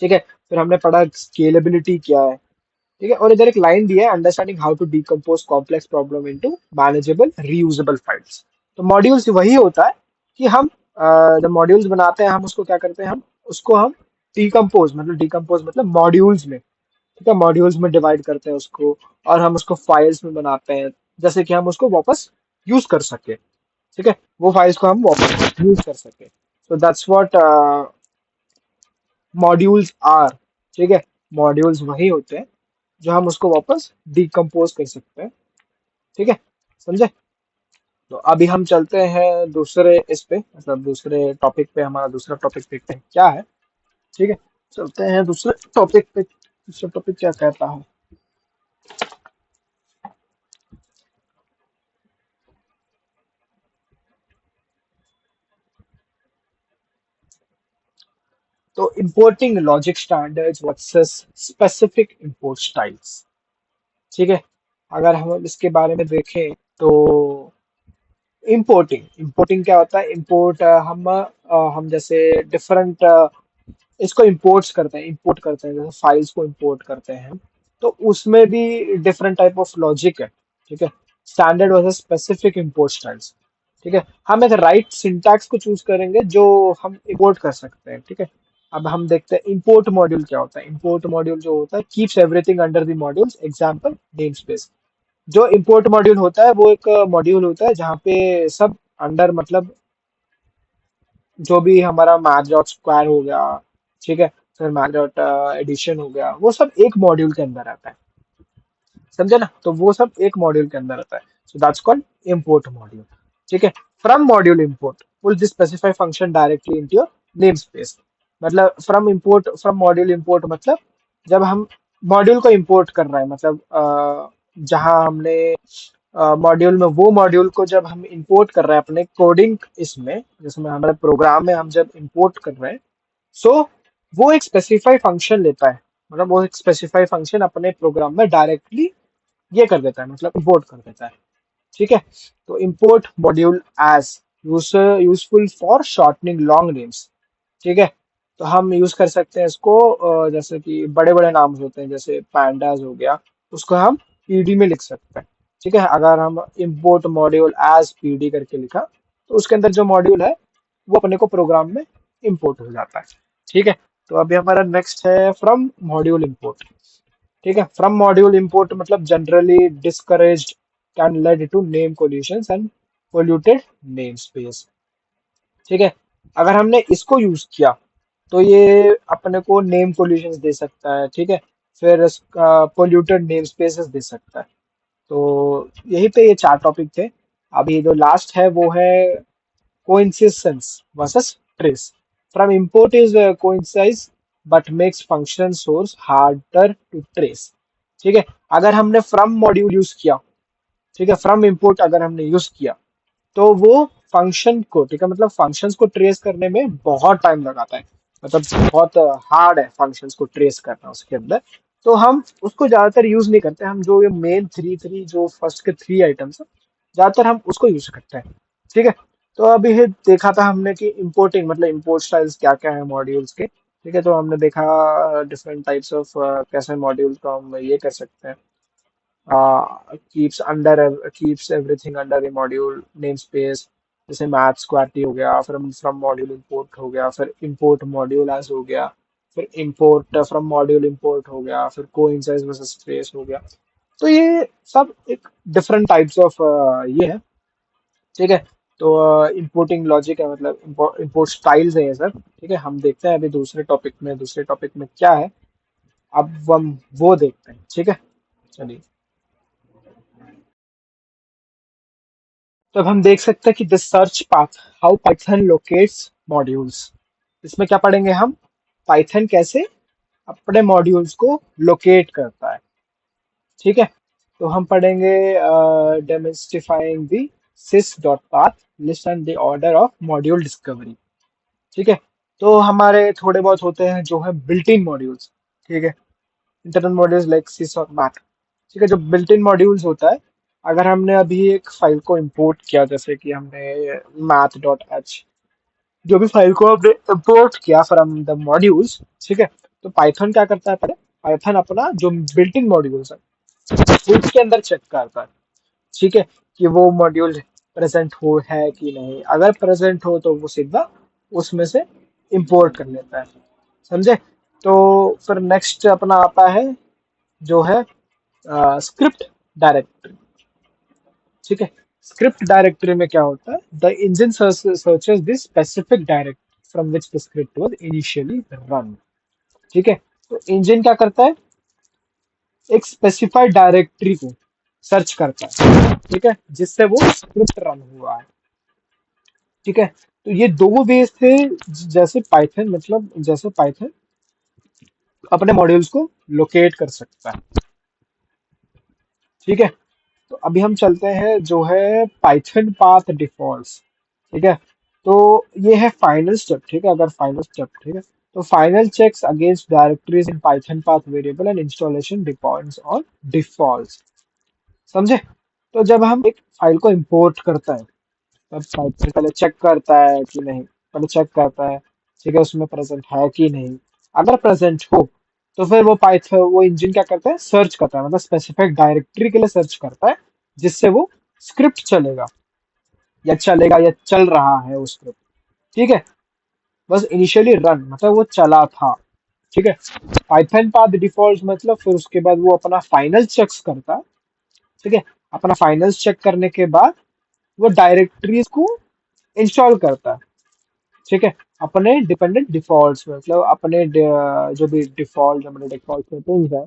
ठीक है, फिर हमने पढ़ा स्केलेबिलिटी क्या है। ठीक है, और इधर एक लाइन दिया है, understanding how to decompose complex problem into manageable reusable files. तो मॉड्यूल्स वही होता है कि हम जब मॉड्यूल्स बनाते हैं हम उसको क्या करते हैं? हम उसको हम डिकम्पोज मतलब मॉड्यूल्स में, ठीक है, मॉड्यूल्स में डिवाइड करते हैं उसको, और हम उसको फाइल्स में बनाते हैं, जैसे कि हम उसको वापस यूज कर सके। ठीक है, वो फाइल्स को हम वापस यूज कर सके। So that's what modules are. ठीक है, मॉड्यूल्स वही होते हैं जो हम उसको वापस डिकम्पोज कर सकते हैं। ठीक है, समझे। तो अभी हम चलते हैं दूसरे इस पे, मतलब दूसरे टॉपिक पे, हमारा दूसरा टॉपिक देखते हैं क्या है। ठीक है, चलते हैं दूसरे टॉपिक पे। दूसरा टॉपिक क्या कहता है? तो importing logic standards versus specific import styles. ठीक है, अगर हम इसके बारे में देखें तो इंपोर्टिंग इंपोर्टिंग क्या होता है? इंपोर्ट हम जैसे डिफरेंट इसको इंपोर्ट्स करते हैं, इंपोर्ट करते हैं, जैसे फाइल्स को इंपोर्ट करते हैं, तो उसमें भी डिफरेंट टाइप ऑफ लॉजिक है। ठीक है, standard versus specific import styles. ठीक है, हम एक राइट सिंटैक्स को चूज करेंगे जो हम इंपोर्ट कर सकते हैं। ठीक है, अब हम देखते हैं इंपोर्ट मॉड्यूल क्या होता है। इंपोर्ट मॉड्यूल जो होता है keeps everything under the modules, example name space. जो इंपोर्ट मॉड्यूल होता है वो एक मॉड्यूल होता है जहाँ पे सब अंडर मतलब जो भी हमारा मैथ डॉट स्क्वायर हो गया, ठीक है, फिर मैथ डॉट एडिशन हो गया, वो सब एक मॉड्यूल के अंदर आता है। समझे ना? तो वो सब एक मॉड्यूल के अंदर आता है। So that's called import module. ठीक है, from module import pull the specify function directly into your name space. मतलब फ्रॉम मॉड्यूल इंपोर्ट मतलब जब हम मॉड्यूल को इंपोर्ट कर रहे हैं, मतलब जहां हमने मॉड्यूल में वो मॉड्यूल को जब हम इंपोर्ट कर रहे हैं अपने कोडिंग इसमें, जिसमें हमारे प्रोग्राम में हम जब इंपोर्ट कर रहे हैं, सो वो एक स्पेसिफाई फंक्शन लेता है। मतलब वो एक स्पेसिफाई फंक्शन अपने प्रोग्राम में डायरेक्टली ये कर देता है, मतलब इंपोर्ट कर देता है। ठीक है, तो import module as useful for shortening long names. ठीक है, तो हम यूज कर सकते हैं इसको जैसे कि बड़े बड़े नाम होते हैं जैसे पैंडास हो गया, उसको हम पीडी में लिख सकते हैं। ठीक है, अगर हम इंपोर्ट मॉड्यूल एज पीडी करके लिखा तो उसके अंदर जो मॉड्यूल है वो अपने को प्रोग्राम में इंपोर्ट हो जाता है। ठीक है, तो अभी हमारा नेक्स्ट है फ्रॉम मॉड्यूल इंपोर्ट। ठीक है, फ्रॉम मॉड्यूल इंपोर्ट मतलब generally discouraged, can lead to name collisions and polluted name space. ठीक है, अगर हमने इसको यूज किया तो ये अपने को नेम कोलिशंस दे सकता है। ठीक है, फिर पोल्यूटेड नेम स्पेसेस दे सकता है। तो यही पे ये चार टॉपिक थे। अभी जो लास्ट है वो है coincidence versus trace. From import is coincide but makes function source harder to trace. ठीक है, अगर हमने from मॉड्यूल यूज किया, ठीक है, फ्रॉम इंपोर्ट अगर हमने यूज किया तो वो फंक्शन को, ठीक है, मतलब फंक्शंस को ट्रेस करने में बहुत टाइम लगाता है। मतलब बहुत हार्ड है फंक्शंस को ट्रेस करना उसके अंदर। तो हम उसको ज्यादातर यूज नहीं करते। हम जो ये मेन थ्री थ्री जो फर्स्ट के थ्री आइटम्स है, ज्यादातर हम उसको यूज करते हैं। ठीक है, तो अभी ये देखा था हमने कि इंपोर्टिंग मतलब इंपोर्ट स्टाइल्स क्या क्या है मॉड्यूल्स के। ठीक है, तो हमने देखा डिफरेंट टाइप्स ऑफ कैसे मॉड्यूल्स को हम ये कर सकते हैं, keeps everything under the module namespace। जैसे मैथ स्क्वायरटी हो गया, फिर फ्रॉम मॉड्यूल इंपोर्ट हो गया, फिर इंपोर्ट मॉड्यूल एज हो गया, फिर इंपोर्ट फ्रॉम मॉड्यूल इंपोर्ट हो गया, फिर कोइंसाइज वर्सेस ट्रेस हो गया। तो ये सब एक डिफरेंट टाइप्स ऑफ ये है। ठीक है, तो इंपोर्टिंग लॉजिक है, मतलब इंपोर्ट स्टाइल्स है ये सब। ठीक है, हम देखते हैं अभी दूसरे टॉपिक में क्या है। अब हम वो देखते हैं। ठीक है, चलिए। तो अब हम देख सकते हैं कि the search path, how Python locates modules. इसमें क्या पढ़ेंगे हम? पाइथन कैसे अपने मॉड्यूल्स को लोकेट करता है। ठीक है, तो हम पढ़ेंगे demystifying the sys dot path list and the order of module discovery. ठीक है, तो हमारे थोड़े बहुत होते हैं जो है बिल्ट इन मॉड्यूल्स। ठीक है, इंटरनल मॉड्यूल्स लाइक sys और math। ठीक है, जो बिल्ट इन मॉड्यूल्स होता है, अगर हमने अभी एक फाइल को इंपोर्ट किया, जैसे कि हमने math डॉट एच, जो भी फाइल को हमने इंपोर्ट किया फ्रॉम द मॉड्यूल्स, ठीक है, तो पाइथन क्या करता है? पहले पाइथन अपना जो बिल्ट इन मॉड्यूल्स है उसके अंदर चेक करता है। ठीक है, कि वो मॉड्यूल प्रेजेंट हो है कि नहीं। अगर प्रेजेंट हो तो वो सीधा उसमें से इंपोर्ट कर लेता है। समझे? तो फिर नेक्स्ट अपना आता है जो है स्क्रिप्ट डायरेक्टरी। ठीक है, स्क्रिप्ट डायरेक्टरी में क्या होता है? The engine searches this specific directory from which the script was initially run. ठीक है, तो इंजन क्या करता है? एक स्पेसिफाइड डायरेक्टरी को सर्च करता है, ठीक है, जिससे वो स्क्रिप्ट रन हुआ है। ठीक है, तो ये दो वेज थे। जैसे पाइथन मतलब जैसे पाइथन अपने मॉड्यूल्स को लोकेट कर सकता है। ठीक है, तो अभी हम चलते हैं जो है पाइथन पाथ डिफॉल्ट्स। ठीक है, तो ये है फाइनल स्टेप। ठीक है, अगर फाइनल स्टेप, ठीक है, तो final checks against directories in Python path variable and installation depends on defaults. समझे? तो जब हम एक फाइल को इंपोर्ट करता है, अब पाइथन पहले चेक करता है कि नहीं, पहले चेक करता है, ठीक है, उसमें प्रेजेंट है कि नहीं। अगर प्रेजेंट हो तो फिर वो पाइथन, वो इंजन क्या करता है, सर्च करता है, मतलब स्पेसिफिक डायरेक्टरी के लिए सर्च करता है जिससे वो स्क्रिप्ट चलेगा, या चलेगा, या चल रहा है वो स्क्रिप्ट। ठीक है, बस इनिशियली रन मतलब वो चला था। ठीक है, पाइथन पाथ डिफॉल्ट मतलब फिर उसके बाद वो अपना फाइनल चेक्स करता है। ठीक है, अपना फाइनल्स चेक करने के बाद वो डायरेक्टरीज को इंस्टॉल करता है। ठीक है, अपने डिपेंडेंट डिफॉल्ट्स में, मतलब अपने जो भी डिफॉल्ट, अपने डिफॉल्ट सेटिंग्स है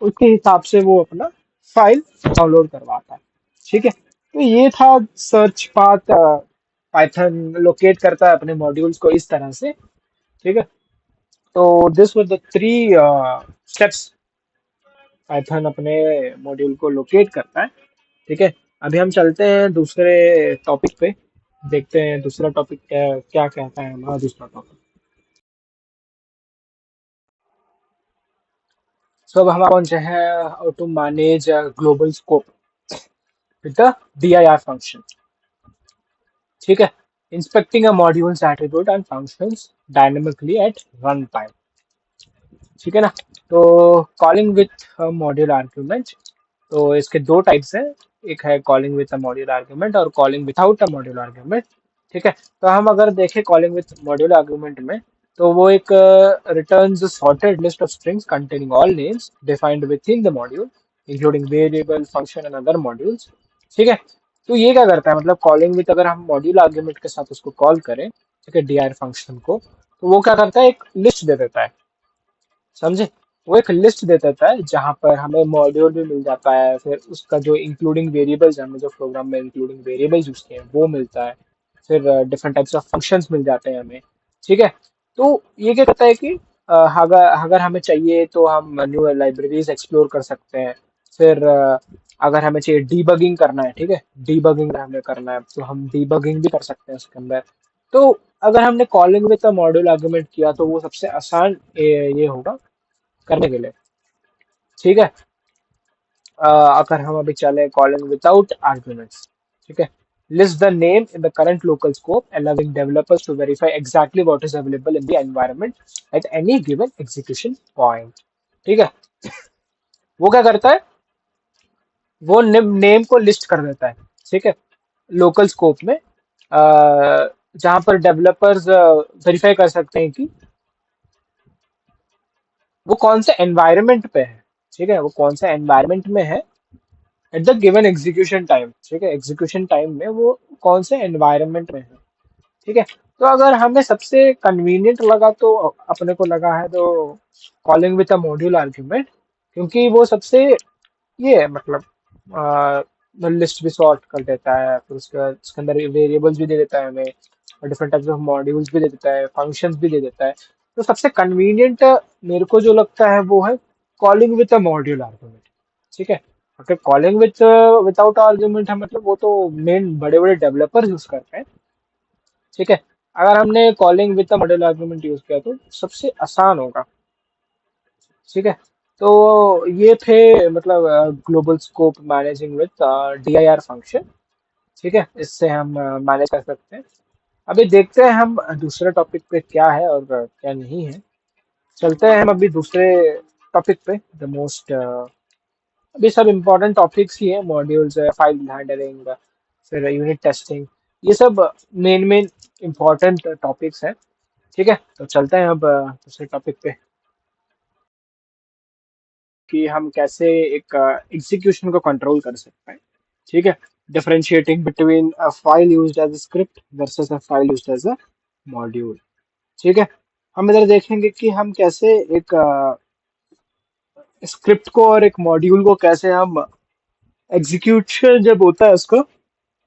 उसके हिसाब से वो अपना फाइल डाउनलोड करवाता है। ठीक है, तो ये था सर्च पाथ। पाइथन लोकेट करता है अपने मॉड्यूल्स को इस तरह से। ठीक है, तो this were the three steps Python अपने मॉड्यूल को लोकेट करता है। ठीक है, अभी हम चलते हैं दूसरे टॉपिक पे, देखते हैं दूसरा टॉपिक क्या क्या कहता है हमारा दूसरा टॉपिक। सो अब हम पहुंचे हैं to manage global scope with the dir function. ठीक है, inspecting a module's attribute and functions dynamically at run time. ठीक है ना, तो कॉलिंग विथ मॉड्यूल आर्ग्यूमेंट, तो इसके दो टाइप्स हैं, एक है calling with a module argument और calling without a module argument. ठीक है, तो हम अगर देखें कॉलिंग विथ मॉड्यूल आर्गुमेंट में, तो वो एक returns sorted list of strings containing all names defined with in the module including variable function and other modules. ठीक है, तो ये क्या करता है, मतलब कॉलिंग विथ, अगर हम मॉड्यूल आर्गुमेंट के साथ उसको कॉल करें, ठीक है, dir फंक्शन को, तो वो क्या करता है, एक लिस्ट दे देता है। समझे, वो एक लिस्ट दे देता है जहां पर हमें मॉड्यूल भी मिल जाता है, फिर उसका जो इंक्लूडिंग वेरिएबल्स, हमें जो प्रोग्राम में इंक्लूडिंग वेरिएबल्स यूज किए हैं वो मिलता है, फिर डिफरेंट टाइप्स ऑफ फंक्शंस मिल जाते हैं हमें। ठीक है, तो ये क्या करता है कि अगर अगर हमें चाहिए तो हम न्यू लाइब्रेरीज एक्सप्लोर कर सकते हैं। फिर अगर हमें चाहिए डीबगिंग करना है, ठीक है, डीबगिंग हमें करना है तो हम डीबगिंग भी कर सकते हैं उसके अंदर। तो अगर हमने कॉलिंग विद मॉड्यूल आर्गुमेंट किया तो वो सबसे आसान ये होगा करने के लिए। ठीक है, अगर हम अभी चले कॉलिंग विदाउट आर्गुमेंट्स। ठीक है, list the name in the current local scope, allowing developers to verify exactly what is available in the environment at any given execution point। ठीक है, वो क्या करता है, वो नेम को लिस्ट कर देता है। ठीक है, लोकल स्कोप में, जहां पर डेवलपर्स वेरीफाई कर सकते हैं कि वो कौन से एनवायरनमेंट पे है। ठीक है, वो कौन से एनवायरनमेंट में है at the given execution time. ठीक है, एग्जीक्यूशन टाइम में वो कौन से एनवायरनमेंट में है। ठीक है, तो अगर हमें सबसे कन्वीनियंट लगा तो अपने को लगा है तो calling with a module argument, क्योंकि वो सबसे ये है, मतलब लिस्ट भी सॉर्ट कर देता है, फिर उसके अंदर वेरिएबल्स भी दे देता है हमें, और डिफरेंट टाइप्स ऑफ मॉड्यूल्स भी दे देता है, फंक्शंस भी दे देता है। तो सबसे कन्वीनियंट मेरे को जो लगता है वो है calling with a module argument. ठीक है, अगर कॉलिंग विथ विदाउट आर्ग्यूमेंट है, मतलब वो तो मेन बड़े बड़े डेवलपर्स यूज करते हैं। ठीक है, अगर हमने calling with module argument use किया तो सबसे आसान होगा। ठीक है, तो ये थे मतलब global scope managing with dir function. ठीक है, इससे हम मैनेज कर सकते हैं। अभी देखते हैं हम दूसरे टॉपिक पे क्या है और क्या नहीं है। चलते हैं हम अभी दूसरे टॉपिक पे, द मोस्ट, अभी सब इम्पोर्टेंट टॉपिक्स ही है, मॉड्यूल्स है, फाइल हैंडलिंग, फिर यूनिट टेस्टिंग, ये सब मेन मेन इम्पोर्टेंट टॉपिक्स हैं। ठीक है, तो चलते हैं अब दूसरे टॉपिक पे, कि हम कैसे एक एग्जीक्यूशन को कंट्रोल कर सकते हैं। ठीक है, differentiating between a file used as a script versus a file used as a module. ठीक है, हम इधर देखेंगे कि हम कैसे एक स्क्रिप्ट को और एक मॉड्यूल को कैसे हम एग्जीक्यूशन जब होता है उसको,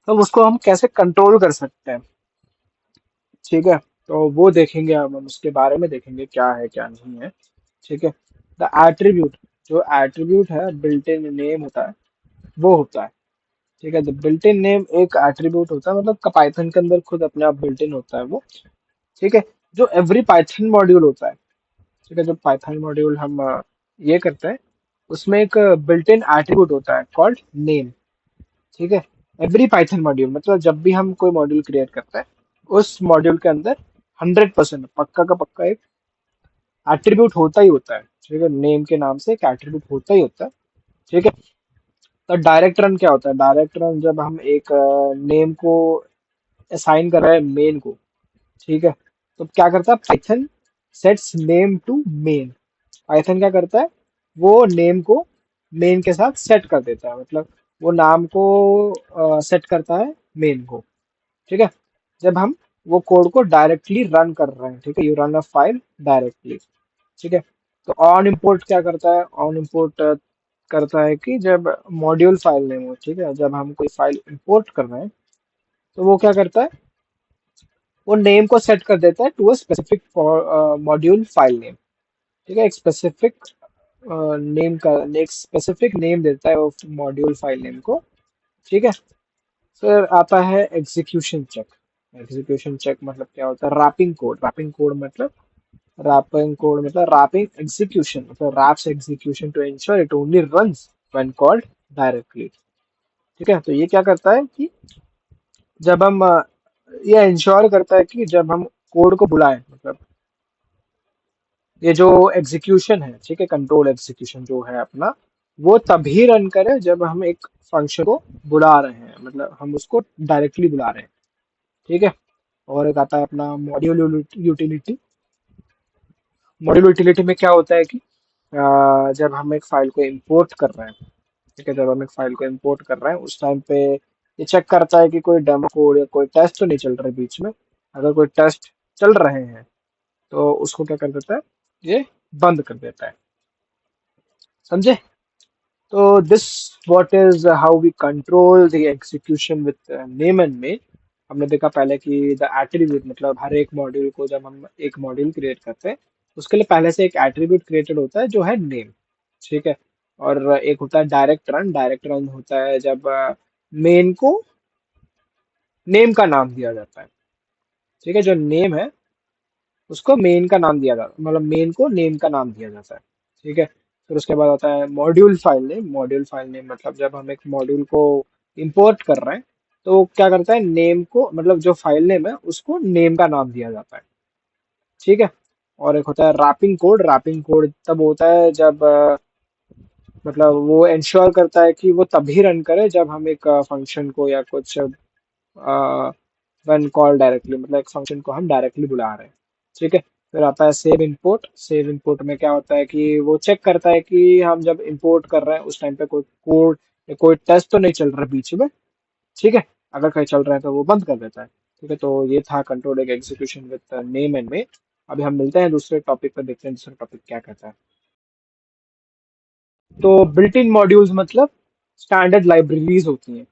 तब उसको हम कैसे कंट्रोल कर सकते हैं। ठीक है, तो वो देखेंगे हम उसके बारे में देखेंगे क्या है क्या नहीं है। ठीक है, द एट्रीब्यूट, जो एट्रीब्यूट है बिल्ट इन नेम होता है, वो होता है। ठीक है, द बिल्ट इन नेम एक एट्रीब्यूट होता है, मतलब पाइथन के अंदर खुद अपने आप बिल्ट इन होता है वो। ठीक है, जो एवरी पाइथन मॉड्यूल होता है। ठीक है, जो पाइथन मॉड्यूल हम ये करते हैं, उसमें एक बिल्ट इन एट्रीब्यूट होता है कॉल्ड नेम। ठीक है, एवरी पाइथन मॉड्यूल मतलब जब भी हम कोई मॉड्यूल क्रिएट करते हैं उस मॉड्यूल के अंदर 100% पक्का का पक्का एक एट्रीब्यूट होता ही होता है। ठीक है, नेम के नाम से एक एट्रीब्यूट होता ही होता है। ठीक है, तो डायरेक्ट रन क्या होता है? डायरेक्ट रन जब हम एक नेम को असाइन कर रहे हैं मेन को। ठीक है, तो क्या करता है Python? Sets name to main. Python क्या करता है? वो नेम को मेन के साथ सेट कर देता है, मतलब वो नाम को सेट करता है मेन को। ठीक है, जब हम वो कोड को डायरेक्टली रन कर रहे हैं, ठीक है, you run a file directly. ठीक है, तो ऑन इम्पोर्ट क्या करता है? ऑन इम्पोर्ट करता है कि जब मॉड्यूल फाइल नेम हो, ठीक है, जब हम कोई फाइल इंपोर्ट कर रहे हैं तो वो क्या करता है? वो नेम को सेट कर देता है to a specific module file name. ठीक है, एक स्पेसिफिक नेम का एक स्पेसिफिक नेम देता है वो मॉड्यूल फाइल नेम को। ठीक है, फिर आता है एग्जीक्यूशन चेक। एग्जीक्यूशन चेक मतलब क्या होता है? Wrapping code. रैपिंग कोड मतलब रैपिंग एग्जीक्यूशन मतलब wraps execution to ensure it only runs when called directly. ठीक है, तो ये क्या करता है कि जब हम ये इंश्योर करता है कि जब हम कोड को बुलाएं, मतलब ये जो एग्जीक्यूशन है, ठीक है, कंट्रोल एग्जीक्यूशन जो है अपना, वो तभी रन करे जब हम एक फंक्शन को बुला रहे हैं, मतलब हम उसको डायरेक्टली बुला रहे हैं। ठीक है, और एक आता है अपना मॉड्यूल यूटिलिटी। मॉड्यूल यूटिलिटी में क्या होता है कि जब हम एक फाइल को इंपोर्ट कर रहे हैं, ठीक है, जब हम एक फाइल को इंपोर्ट कर रहे हैं उस टाइम पे ये चेक करता है कि कोई डेमो कोड या कोई टेस्ट तो नहीं चल रहा है बीच में। अगर कोई टेस्ट चल रहे हैं तो उसको क्या कर देता है? ये बंद कर देता है। समझे? तो this what is how we control the execution with name and main। हमने देखा पहले कि द एट्रीब्यूट मतलब हर एक मॉड्यूल को जब हम एक मॉड्यूल क्रिएट करते हैं उसके लिए पहले से एक एट्रीब्यूट क्रिएटेड होता है जो है नेम। ठीक है, और एक होता है डायरेक्ट रन। डायरेक्ट रन होता है जब मेन को नेम का नाम दिया जाता है। ठीक है, जो नेम है उसको मेन का नाम दिया जाता है, मतलब मेन को नेम का नाम दिया जाता है। ठीक है, फिर उसके बाद आता है module file name. Module file name मतलब जब हम एक मॉड्यूल को इंपोर्ट कर रहे हैं तो वो क्या करता है? नेम को मतलब जो फाइल नेम है उसको नेम का नाम दिया जाता है। ठीक है, और एक होता है रैपिंग कोड। रैपिंग कोड तब होता है जब मतलब वो इंश्योर करता है कि वो तभी रन करे जब हम एक फंक्शन को या कुछ वन कॉल डायरेक्टली, मतलब एक फंक्शन को हम डायरेक्टली बुला रहे हैं। ठीक है, फिर आता है सेव इंपोर्ट। सेव इंपोर्ट में क्या होता है कि वो चेक करता है कि हम जब इंपोर्ट कर रहे हैं उस टाइम पे कोई कोड या कोई टेस्ट तो नहीं चल रहा बीच में। ठीक है, अगर कहीं चल रहा है तो वो बंद कर देता है। ठीक है, तो ये था control execution with name and में। अभी हम मिलते हैं दूसरे टॉपिक पर, देखते हैं दूसरा टॉपिक क्या कहता है। तो बिल्ट इन मॉड्यूल्स मतलब स्टैंडर्ड लाइब्रेरीज होती हैं।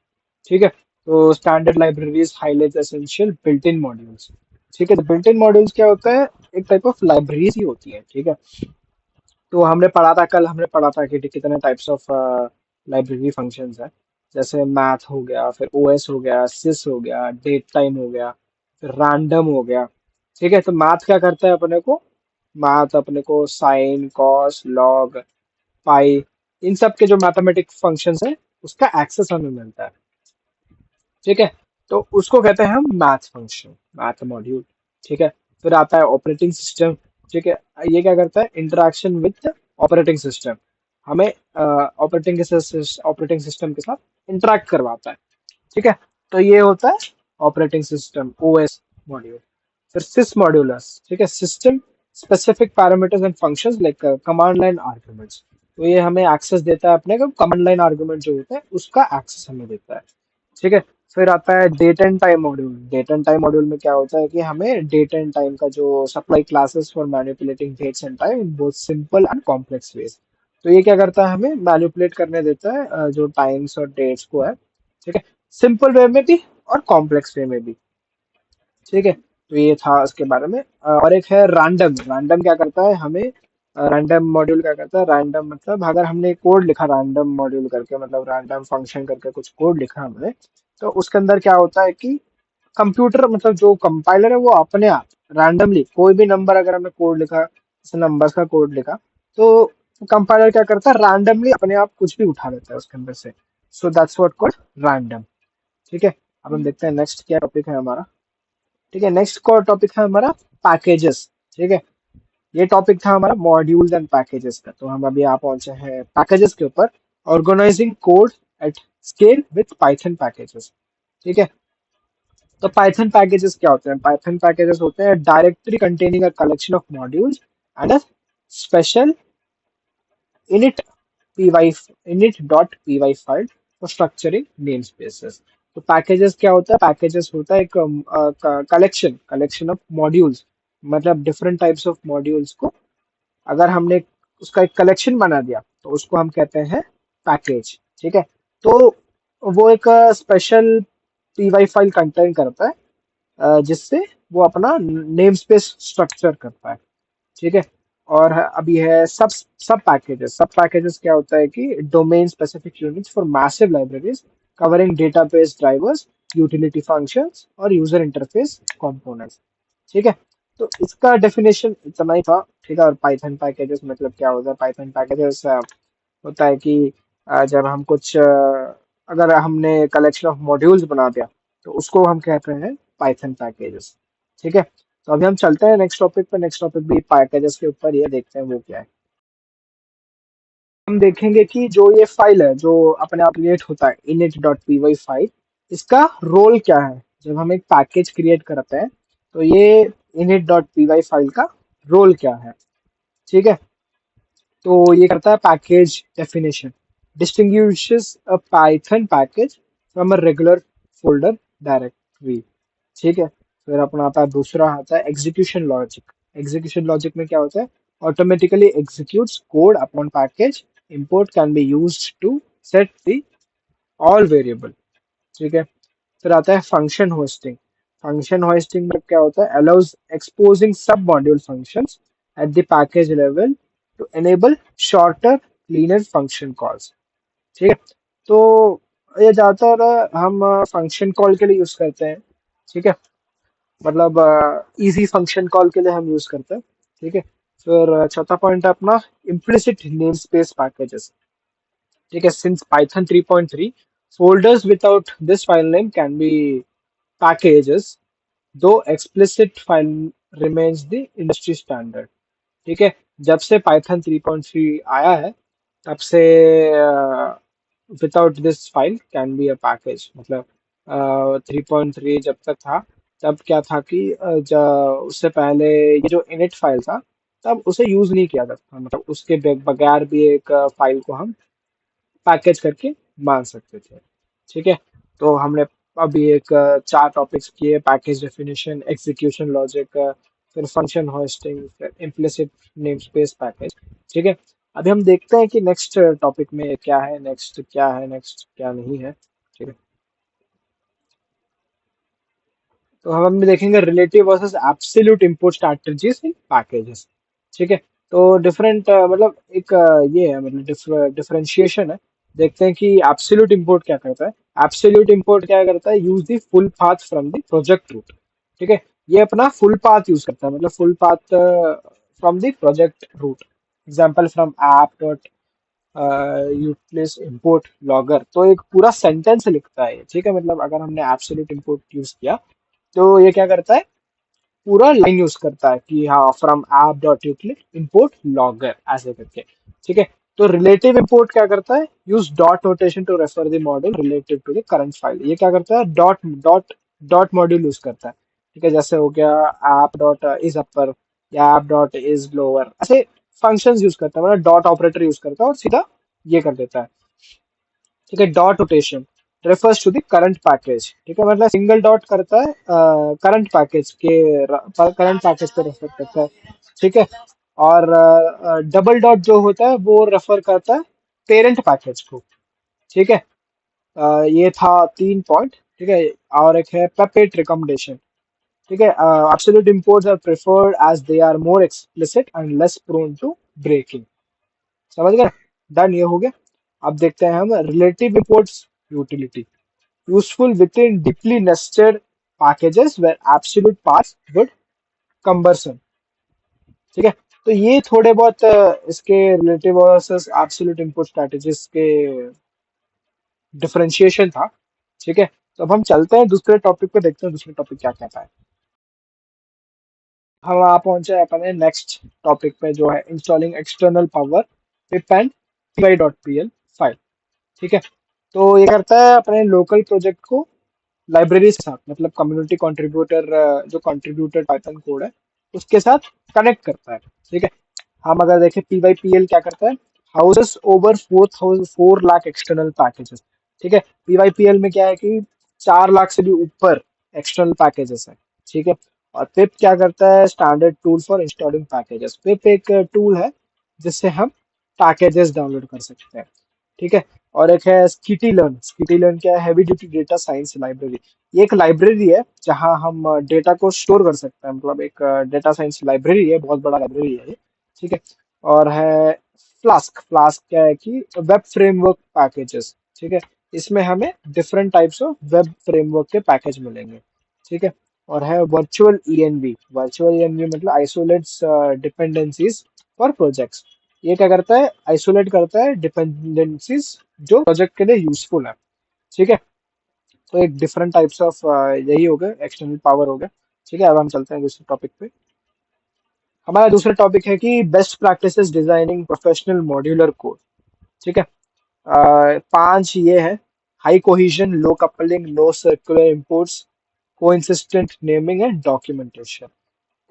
ठीक है, तो standard libraries highlight essential built in modules. ठीक है, तो बिल्ट इन मॉड्यूल्स क्या होता है? एक टाइप ऑफ लाइब्रेरीज ही होती है। ठीक है, तो हमने पढ़ा था, कल हमने पढ़ा था कि कितने टाइप्स ऑफ लाइब्रेरी फंक्शंस है। जैसे मैथ हो गया, फिर ओएस हो गया, सिस हो गया, डेट टाइम हो गया, फिर रैंडम हो गया। ठीक है, तो मैथ क्या करता है अपने को? मैथ अपने को साइन, कॉस, लॉग, पाई, इन सब के जो मैथमेटिक फंक्शंस है उसका एक्सेस हमें मिलता है। ठीक है, तो उसको कहते हैं हम मैथ फंक्शन, मैथ मॉड्यूल। ठीक है, फिर आता है ऑपरेटिंग सिस्टम। ठीक है, ये क्या करता है? Interaction with operating system. हमें ऑपरेटिंग सिस्टम के साथ इंटरेक्ट करवाता है। ठीक है, तो ये होता है ऑपरेटिंग सिस्टम, ओएस मॉड्यूल। फिर सिस मॉड्यूलस, ठीक है, system specific parameters and functions like command line arguments. तो ये हमें एक्सेस देता है अपने को, कमांड लाइन आर्गुमेंट जो होता है उसका एक्सेस हमें देता है। ठीक है, फिर आता है date and time module. Date and time module में क्या होता है कि हमें डेट एंड टाइम का जो supply classes for manipulating dates and time in both simple and complex ways. तो ये क्या करता है? हमें मैनिपुलेट करने देता है जो टाइम्स और डेट्स को है। ठीक है, सिंपल वे में भी और कॉम्प्लेक्स वे में भी। ठीक है, तो ये था उसके बारे में। और एक है रैंडम। रैंडम क्या करता है हमें? रैंडम मॉड्यूल क्या करता है? रैंडम मतलब अगर हमने कोड लिखा रैंडम मॉड्यूल करके, मतलब रैंडम फंक्शन करके कुछ कोड लिखा हमने, तो उसके अंदर क्या होता है कि कंप्यूटर मतलब जो कंपाइलर है वो अपने आप रैंडमली कोई भी नंबर, अगर हमने कोड लिखा जैसे नंबर्स का कोड लिखा, तो कंपाइलर क्या करता है? रैंडमली अपने आप कुछ भी उठा लेता है उसके अंदर से। सो दैट्स व्हाट कॉल्ड रैंडम। ठीक है, अब हम देखते हैं नेक्स्ट क्या टॉपिक है हमारा। ठीक है, नेक्स्ट को टॉपिक है हमारा पैकेजेस। ठीक है, ये टॉपिक था हमारा मॉड्यूल्स एंड पैकेजेस का, तो हम अभी यहाँ पहुंचे हैं पैकेजेस के ऊपर। Organizing code at scale with Python packages. ठीक है, तो पाइथन पैकेजेस क्या होते हैं? पाइथन पैकेजेस होते हैं directory containing a collection of modules and a special init py init.py file for structuring name spaces. तो पैकेजेस क्या होता है? पैकेजेस होता है एक कलेक्शन कलेक्शन ऑफ मॉड्यूल्स, मतलब डिफरेंट टाइप्स ऑफ मॉड्यूल्स को अगर हमने उसका एक कलेक्शन बना दिया तो उसको हम कहते हैं पैकेज। ठीक है, तो वो एक स्पेशल पीवाई फाइल कंटेन करता है, जिससे वो अपना नेम स्पेस स्ट्रक्चर करता है। ठीक है, और अभी है सब पैकेजेस क्या होता है कि domain specific units for massive libraries covering database drivers, utility functions और यूजर इंटरफेस कंपोनेंट्स। ठीक है, तो इसका डेफिनेशन इतना ही था। ठीक है, और पाइथन पैकेजेस मतलब क्या होता है? पाइथन पैकेजेस होता है कि जब हम कुछ अगर हमने कलेक्शन ऑफ मॉड्यूल्स बना दिया तो उसको हम कहते हैं पाइथन पैकेजेस। ठीक है, तो अभी हम चलते हैं नेक्स्ट टॉपिक पे। नेक्स्ट टॉपिक भी पैकेजेस के ऊपर ही है, देखते हैं वो क्या है। हम देखेंगे कि जो ये फाइल है जो अपने आप क्रिएट होता है init.py फाइल, इसका रोल क्या है? जब हम एक पैकेज क्रिएट करते हैं तो ये init.py फाइल का रोल क्या है? ठीक है, तो ये करता है package definition, distinguishes a python package from a regular folder directory। ठीक है, फिर अपना आता है दूसरा, आता है एग्जीक्यूशन लॉजिक। एग्जीक्यूशन लॉजिक में क्या होता है? Automatically executes code upon package import can be used to set the all variable. ठीक है, फिर आता है फंक्शन होस्टिंग। फंक्शन होस्टिंग में क्या होता है? Allows exposing sub module functions at the package level to enable shorter cleaner function calls. ठीक है, तो ये ज्यादातर हम फंक्शन कॉल के लिए यूज करते हैं। ठीक है, मतलब इजी फंक्शन कॉल के लिए हम यूज करते हैं। ठीक है, फिर चौथा पॉइंट है अपना इम्प्लिसिट नेम स्पेस पैकेजेस। ठीक है, since Python 3.3 folders without this file name can be packages, though explicit file remains the industry standard। ठीक है, जब से पाइथन 3.3 आया है तब से without this file can be a package, मतलब 3.3 जब तक था तब क्या था कि उससे पहले ये जो इनिट फाइल था तब उसे यूज नहीं किया जाता था, मतलब उसके बगैर भी एक फाइल को हम पैकेज करके मान सकते थे। ठीक है, तो हमने अभी एक चार टॉपिक्स किए: पैकेज डेफिनेशन, एग्जीक्यूशन लॉजिक, फिर फंक्शन होस्टिंग, फिर इम्प्लिसिट नेमस्पेस पैकेज। ठीक है, अभी हम देखते हैं कि नेक्स्ट टॉपिक में क्या है, नेक्स्ट क्या है, नेक्स्ट क्या नहीं है। ठीक है, तो हम देखेंगे relative versus absolute import strategies इन पैकेजेस। ठीक है, तो डिफरेंट मतलब एक ये है, मतलब डिफरेंशिएशन है। देखते हैं कि एब्सोल्यूट इंपोर्ट क्या करता है। एब्सोल्यूट इंपोर्ट क्या करता है? Use the full path from the project root. ठीक है, ये अपना फुल पाथ यूज करता है, मतलब full path from the project root. Example from app dot utils import logger, तो एक पूरा सेंटेंस लिखता है। ठीक है, मतलब अगर हमने एब्सोल्यूट इंपोर्ट यूज किया तो ये क्या करता है? पूरा लाइन यूज करता है कि हाँ, from app dot utils import logger ऐसे करके। ठीक है, तो रिलेटिव इंपोर्ट क्या करता है? Use dot notation to refer the module relative to the current file. ये क्या करता है? Dot dot dot module use करता है। ठीक है, जैसे हो गया ऐप डॉट इज अपर या ऐप डॉट इज लोअर, ऐसे फंक्शंस यूज करता है, मतलब डॉट ऑपरेटर यूज करता है और सीधा ये कर देता है। ठीक है, dot rotation refers to the current package. ठीक है, मतलब सिंगल डॉट करता है करंट पैकेज के, करंट पैकेज पे रेफर करता है। ठीक है, और डबल डॉट जो होता है वो रेफर करता है पेरेंट पैकेज को। ठीक है, ये था 3 पॉइंट। ठीक है, और एक है पेपेट रिकमेंडेशन। ठीक है, absolute imports are preferred as they are more explicit and less prone to breaking. समझ गए? डन, ये हो गया। अब देखते हैं हम relative imports utility, useful within deeply nested packages where absolute paths would cumbersome। ठीक है, तो ये थोड़े बहुत इसके relative versus absolute input strategies के डिफरेंशिएशन था। ठीक है, तो अब हम चलते हैं दूसरे टॉपिक पे, देखते हैं दूसरे टॉपिक क्या कहता है। हम वहाँ पहुंचे अपने नेक्स्ट टॉपिक पे, जो है installing external power pip and py.pl file. ठीक है, तो ये करता है अपने लोकल प्रोजेक्ट को लाइब्रेरी के साथ, मतलब कम्युनिटी कंट्रीब्यूटर, जो कंट्रीब्यूटेड पाइथन कोड है उसके साथ कनेक्ट करता है। ठीक है, हम अगर देखें PyPL क्या करता है, houses over 4 lakh external packages. ठीक है, PyPL में क्या है कि 4 लाख से भी ऊपर एक्सटर्नल पैकेजेस है। ठीक है, और पिप क्या करता है, standard tool for installing packages. Pip एक टूल है जिससे हम पैकेजेस डाउनलोड कर सकते हैं। ठीक है, और एक है स्किटी लर्न क्या है, heavy duty data science library. ये एक लाइब्रेरी है जहां हम डेटा को स्टोर कर सकते हैं, मतलब एक डेटा साइंस लाइब्रेरी है, बहुत बड़ा लाइब्रेरी है ये। ठीक है, और है फ्लास्क। फ्लास्क क्या है कि वेब फ्रेमवर्क पैकेजेस। ठीक है, इसमें हमें different types of web framework के पैकेज मिलेंगे। ठीक है, और है वर्चुअल ईएनवी मतलब आइसोलेट्स डिपेंडेंसीज फॉर प्रोजेक्ट्स। ये क्या करता है, आइसोलेट करता है डिपेंडेंसीज जो प्रोजेक्ट के लिए यूजफुल है। ठीक है, तो एक डिफरेंट टाइप्स ऑफ यही हो गए, एक्सटर्नल पावर हो गया। ठीक है, अब हम चलते हैं दूसरे टॉपिक पे। हमारा दूसरा टॉपिक है कि best practices designing professional modular code. ठीक है, 5 ये है, high cohesion, low coupling, no circular imports, consistent naming and documentation.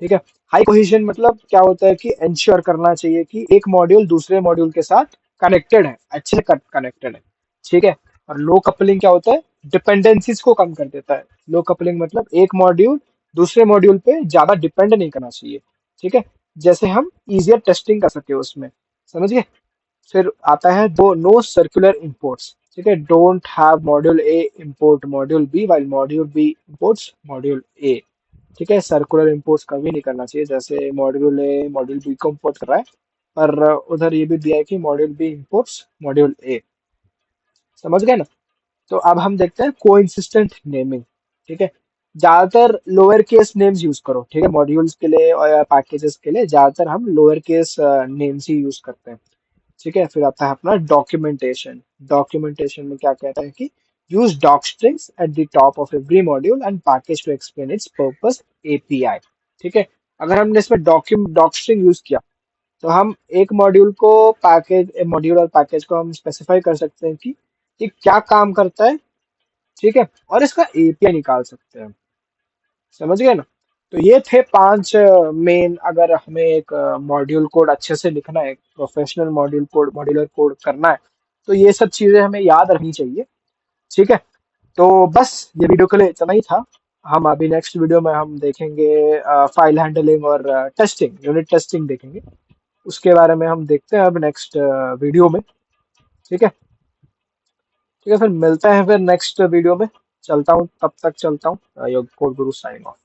ठीक है, हाई कोहिजन मतलब क्या होता है कि इंश्योर करना चाहिए कि एक मॉड्यूल दूसरे मॉड्यूल के साथ कनेक्टेड है, अच्छे से कनेक्टेड है। ठीक है, और लो कपलिंग क्या होता है, डिपेंडेंसीज को कम कर देता है। लो कपलिंग मतलब एक मॉड्यूल दूसरे मॉड्यूल पे ज्यादा डिपेंड नहीं करना चाहिए। ठीक है, जैसे हम इजियर टेस्टिंग कर सके उसमें, समझ गए। फिर आता है दो, नो सर्कुलर इंपोर्ट्स। ठीक है, don't have module A import module B while module B imports module A. ठीक है, सर्कुलर इंपोर्ट्स कभी नहीं करना चाहिए, जैसे मॉड्यूल ए मॉड्यूल बी को इंपोर्ट कर रहा है, पर उधर ये भी दिया है कि module B imports module A. समझ गए ना। तो अब हम देखते हैं कोइंसिस्टेंट नेमिंग। ठीक है, ज्यादातर लोअर केस नेम्स यूज करो। ठीक है, मॉड्यूल्स के लिए और पैकेजेस के लिए ज्यादातर हम लोअर केस नेम्स ही यूज करते हैं। ठीक है, फिर आता है अपना डॉक्यूमेंटेशन। डॉक्यूमेंटेशन में क्या कहता है कि use doc strings at the top of every module and package to explain its purpose API. ठीक है, अगर हमने इसमें डॉक स्ट्रिंग यूज किया तो हम एक मॉड्यूल को पैकेज मॉड्यूल और पैकेज को हम स्पेसिफाई कर सकते हैं कि ये क्या काम करता है। ठीक है, और इसका एपीआई निकाल सकते हैं। समझ गए ना। तो ये थे 5 मेन, अगर हमें एक मॉड्यूल कोड अच्छे से लिखना है, प्रोफेशनल मॉड्यूलर कोड करना है, तो ये सब चीजें हमें याद रखनी चाहिए। ठीक है, तो बस ये वीडियो के लिए इतना ही था। हम अभी नेक्स्ट वीडियो में हम देखेंगे फाइल हैंडलिंग और टेस्टिंग, यूनिट टेस्टिंग देखेंगे। उसके बारे में हम देखते हैं अब नेक्स्ट वीडियो में। ठीक है, ठीक है, फिर मिलते हैं फिर नेक्स्ट वीडियो में। चलता हूँ, तब तक चलता हूँ। योग कोड गुरु साइनिंग ऑफ।